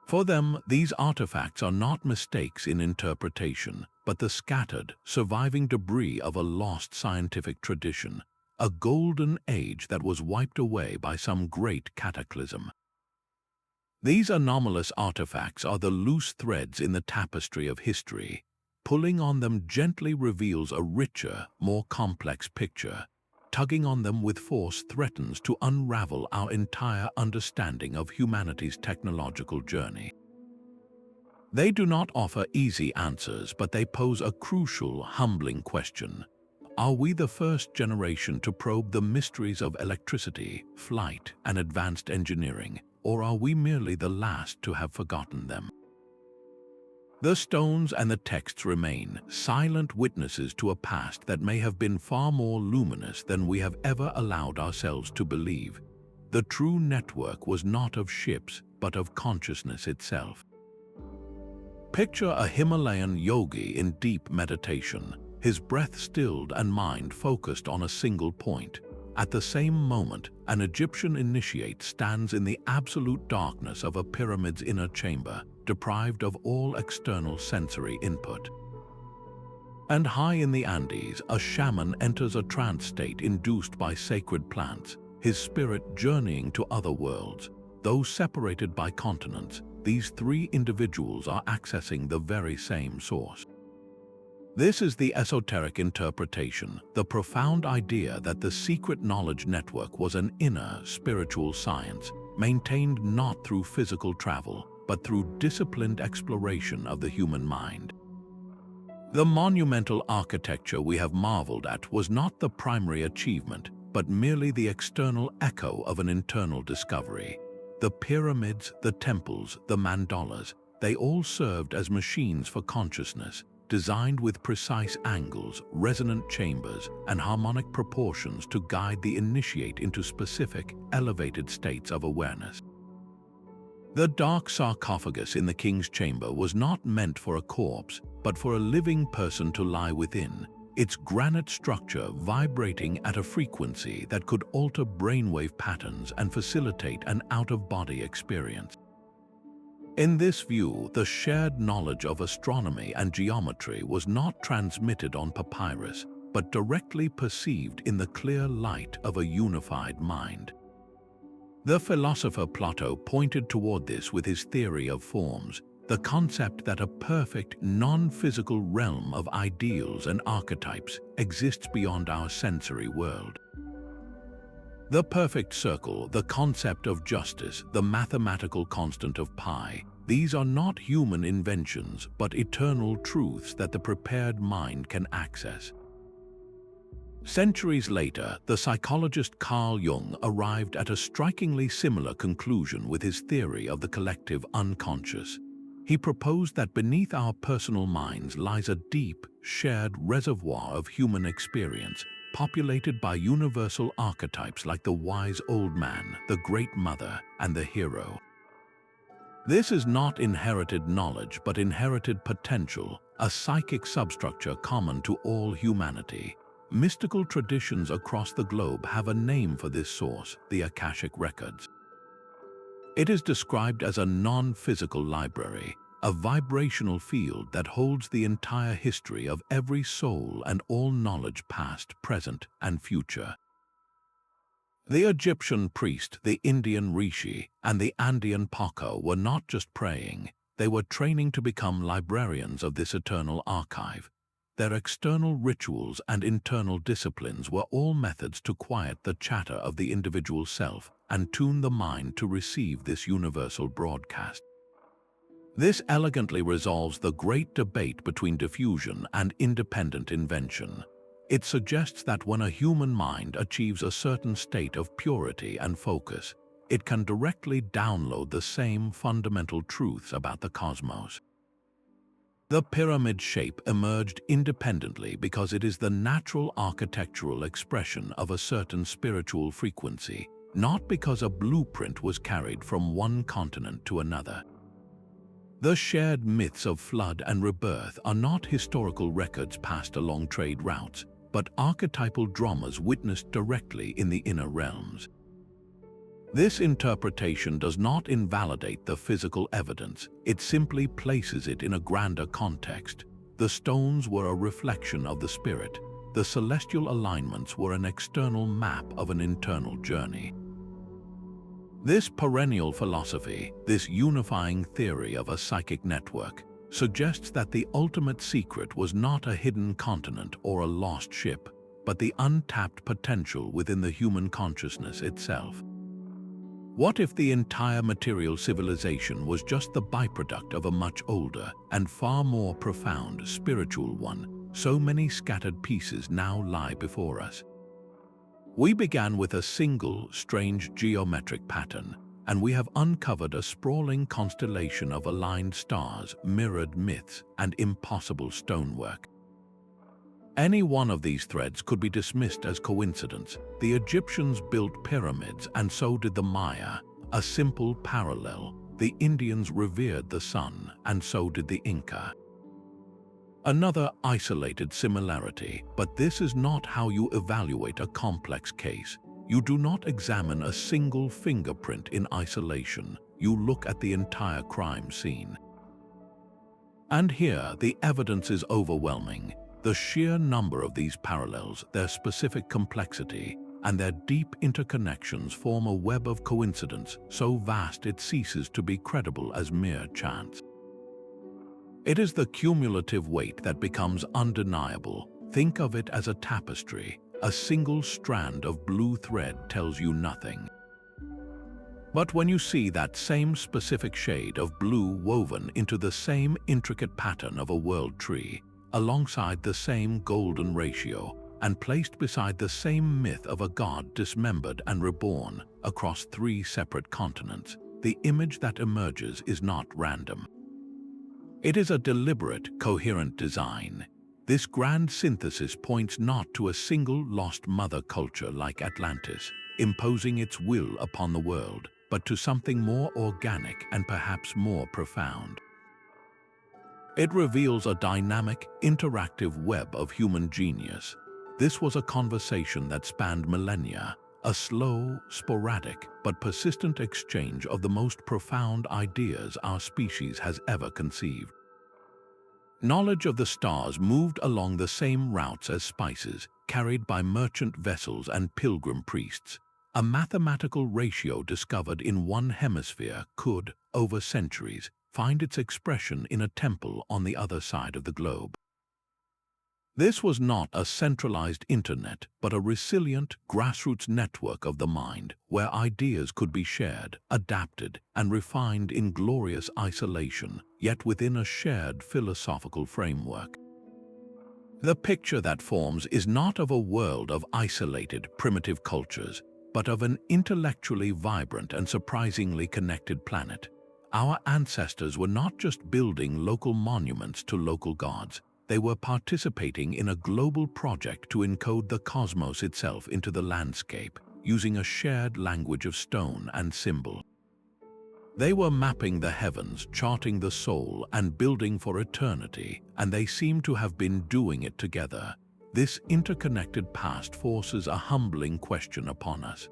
For them, these artifacts are not mistakes in interpretation, but the scattered, surviving debris of a lost scientific tradition, a golden age that was wiped away by some great cataclysm. These anomalous artifacts are the loose threads in the tapestry of history. Pulling on them gently reveals a richer, more complex picture. Tugging on them with force threatens to unravel our entire understanding of humanity's technological journey. They do not offer easy answers, but they pose a crucial, humbling question. Are we the first generation to probe the mysteries of electricity, flight, and advanced engineering, or are we merely the last to have forgotten them? The stones and the texts remain silent witnesses to a past that may have been far more luminous than we have ever allowed ourselves to believe. The true network was not of ships, but of consciousness itself. Picture a Himalayan yogi in deep meditation, his breath stilled and mind focused on a single point. At the same moment, an Egyptian initiate stands in the absolute darkness of a pyramid's inner chamber, deprived of all external sensory input. And high in the Andes, a shaman enters a trance state induced by sacred plants, his spirit journeying to other worlds. Though separated by continents, these three individuals are accessing the very same source. This is the esoteric interpretation, the profound idea that the secret knowledge network was an inner spiritual science, maintained not through physical travel, but through disciplined exploration of the human mind. The monumental architecture we have marveled at was not the primary achievement, but merely the external echo of an internal discovery. The pyramids, the temples, the mandalas, they all served as machines for consciousness, designed with precise angles, resonant chambers, and harmonic proportions to guide the initiate into specific, elevated states of awareness. The dark sarcophagus in the king's chamber was not meant for a corpse, but for a living person to lie within, its granite structure vibrating at a frequency that could alter brainwave patterns and facilitate an out-of-body experience. In this view, the shared knowledge of astronomy and geometry was not transmitted on papyrus, but directly perceived in the clear light of a unified mind. The philosopher Plato pointed toward this with his theory of forms, the concept that a perfect, non-physical realm of ideals and archetypes exists beyond our sensory world. The perfect circle, the concept of justice, the mathematical constant of pi, these are not human inventions, but eternal truths that the prepared mind can access. Centuries later, the psychologist Carl Jung arrived at a strikingly similar conclusion with his theory of the collective unconscious. He proposed that beneath our personal minds lies a deep, shared reservoir of human experience, populated by universal archetypes like the wise old man, the great mother, and the hero. This is not inherited knowledge but inherited potential, a psychic substructure common to all humanity. Mystical traditions across the globe have a name for this source, the Akashic Records. It is described as a non-physical library, a vibrational field that holds the entire history of every soul and all knowledge past, present, and future. The Egyptian priest, the Indian rishi, and the Andean Paco were not just praying, they were training to become librarians of this eternal archive. Their external rituals and internal disciplines were all methods to quiet the chatter of the individual self and tune the mind to receive this universal broadcast. This elegantly resolves the great debate between diffusion and independent invention. It suggests that when a human mind achieves a certain state of purity and focus, it can directly download the same fundamental truths about the cosmos. The pyramid shape emerged independently because it is the natural architectural expression of a certain spiritual frequency, not because a blueprint was carried from one continent to another. The shared myths of flood and rebirth are not historical records passed along trade routes, but archetypal dramas witnessed directly in the inner realms. This interpretation does not invalidate the physical evidence, it simply places it in a grander context. The stones were a reflection of the spirit, the celestial alignments were an external map of an internal journey. This perennial philosophy, this unifying theory of a psychic network, suggests that the ultimate secret was not a hidden continent or a lost ship, but the untapped potential within the human consciousness itself. What if the entire material civilization was just the byproduct of a much older and far more profound spiritual one? So many scattered pieces now lie before us. We began with a single, strange geometric pattern, and we have uncovered a sprawling constellation of aligned stars, mirrored myths, and impossible stonework. Any one of these threads could be dismissed as coincidence. The Egyptians built pyramids, and so did the Maya, a simple parallel. The Indians revered the sun, and so did the Inca. Another isolated similarity, but this is not how you evaluate a complex case. You do not examine a single fingerprint in isolation. You look at the entire crime scene. And here, the evidence is overwhelming. The sheer number of these parallels, their specific complexity, and their deep interconnections form a web of coincidence so vast it ceases to be credible as mere chance. It is the cumulative weight that becomes undeniable. Think of it as a tapestry. A single strand of blue thread tells you nothing. But when you see that same specific shade of blue woven into the same intricate pattern of a world tree, alongside the same golden ratio, and placed beside the same myth of a god dismembered and reborn across 3 separate continents, the image that emerges is not random. It is a deliberate, coherent design. This grand synthesis points not to a single lost mother culture like Atlantis, imposing its will upon the world, but to something more organic and perhaps more profound. It reveals a dynamic, interactive web of human genius. This was a conversation that spanned millennia, a slow, sporadic, but persistent exchange of the most profound ideas our species has ever conceived. Knowledge of the stars moved along the same routes as spices, carried by merchant vessels and pilgrim priests. A mathematical ratio discovered in one hemisphere could, over centuries, find its expression in a temple on the other side of the globe. This was not a centralized internet, but a resilient, grassroots network of the mind, where ideas could be shared, adapted, and refined in glorious isolation, yet within a shared philosophical framework. The picture that forms is not of a world of isolated, primitive cultures, but of an intellectually vibrant and surprisingly connected planet. Our ancestors were not just building local monuments to local gods. They were participating in a global project to encode the cosmos itself into the landscape, using a shared language of stone and symbol. They were mapping the heavens, charting the soul, and building for eternity, and they seem to have been doing it together. This interconnected past forces a humbling question upon us.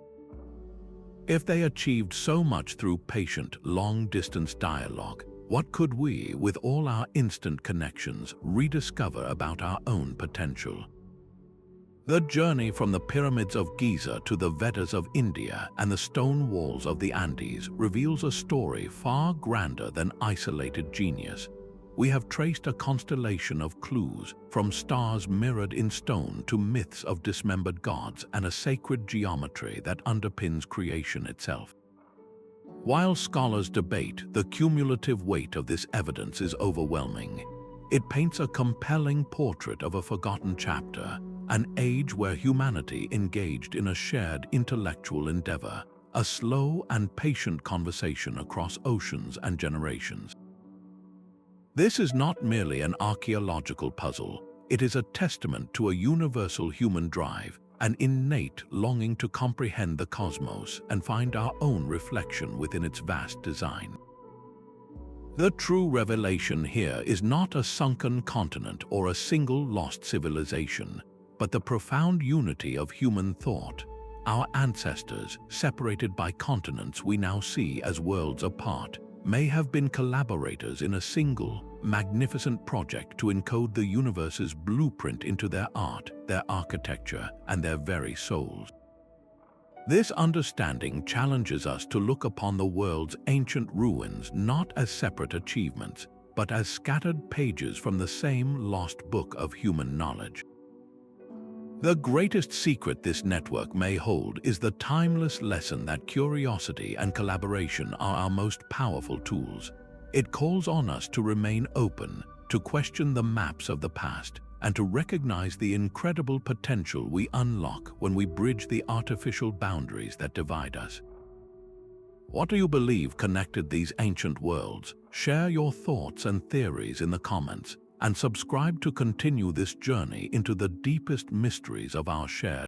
If they achieved so much through patient, long-distance dialogue, what could we, with all our instant connections, rediscover about our own potential? The journey from the pyramids of Giza to the Vedas of India and the stone walls of the Andes reveals a story far grander than isolated genius. We have traced a constellation of clues, from stars mirrored in stone to myths of dismembered gods and a sacred geometry that underpins creation itself. While scholars debate, the cumulative weight of this evidence is overwhelming. It paints a compelling portrait of a forgotten chapter, an age where humanity engaged in a shared intellectual endeavor, a slow and patient conversation across oceans and generations. This is not merely an archaeological puzzle, it is a testament to a universal human drive, an innate longing to comprehend the cosmos and find our own reflection within its vast design. The true revelation here is not a sunken continent or a single lost civilization, but the profound unity of human thought. Our ancestors, separated by continents we now see as worlds apart, may have been collaborators in a single, magnificent project to encode the universe's blueprint into their art, their architecture, and their very souls. This understanding challenges us to look upon the world's ancient ruins not as separate achievements, but as scattered pages from the same lost book of human knowledge. The greatest secret this network may hold is the timeless lesson that curiosity and collaboration are our most powerful tools. It calls on us to remain open, to question the maps of the past, and to recognize the incredible potential we unlock when we bridge the artificial boundaries that divide us. What do you believe connected these ancient worlds? Share your thoughts and theories in the comments, and subscribe to continue this journey into the deepest mysteries of our shared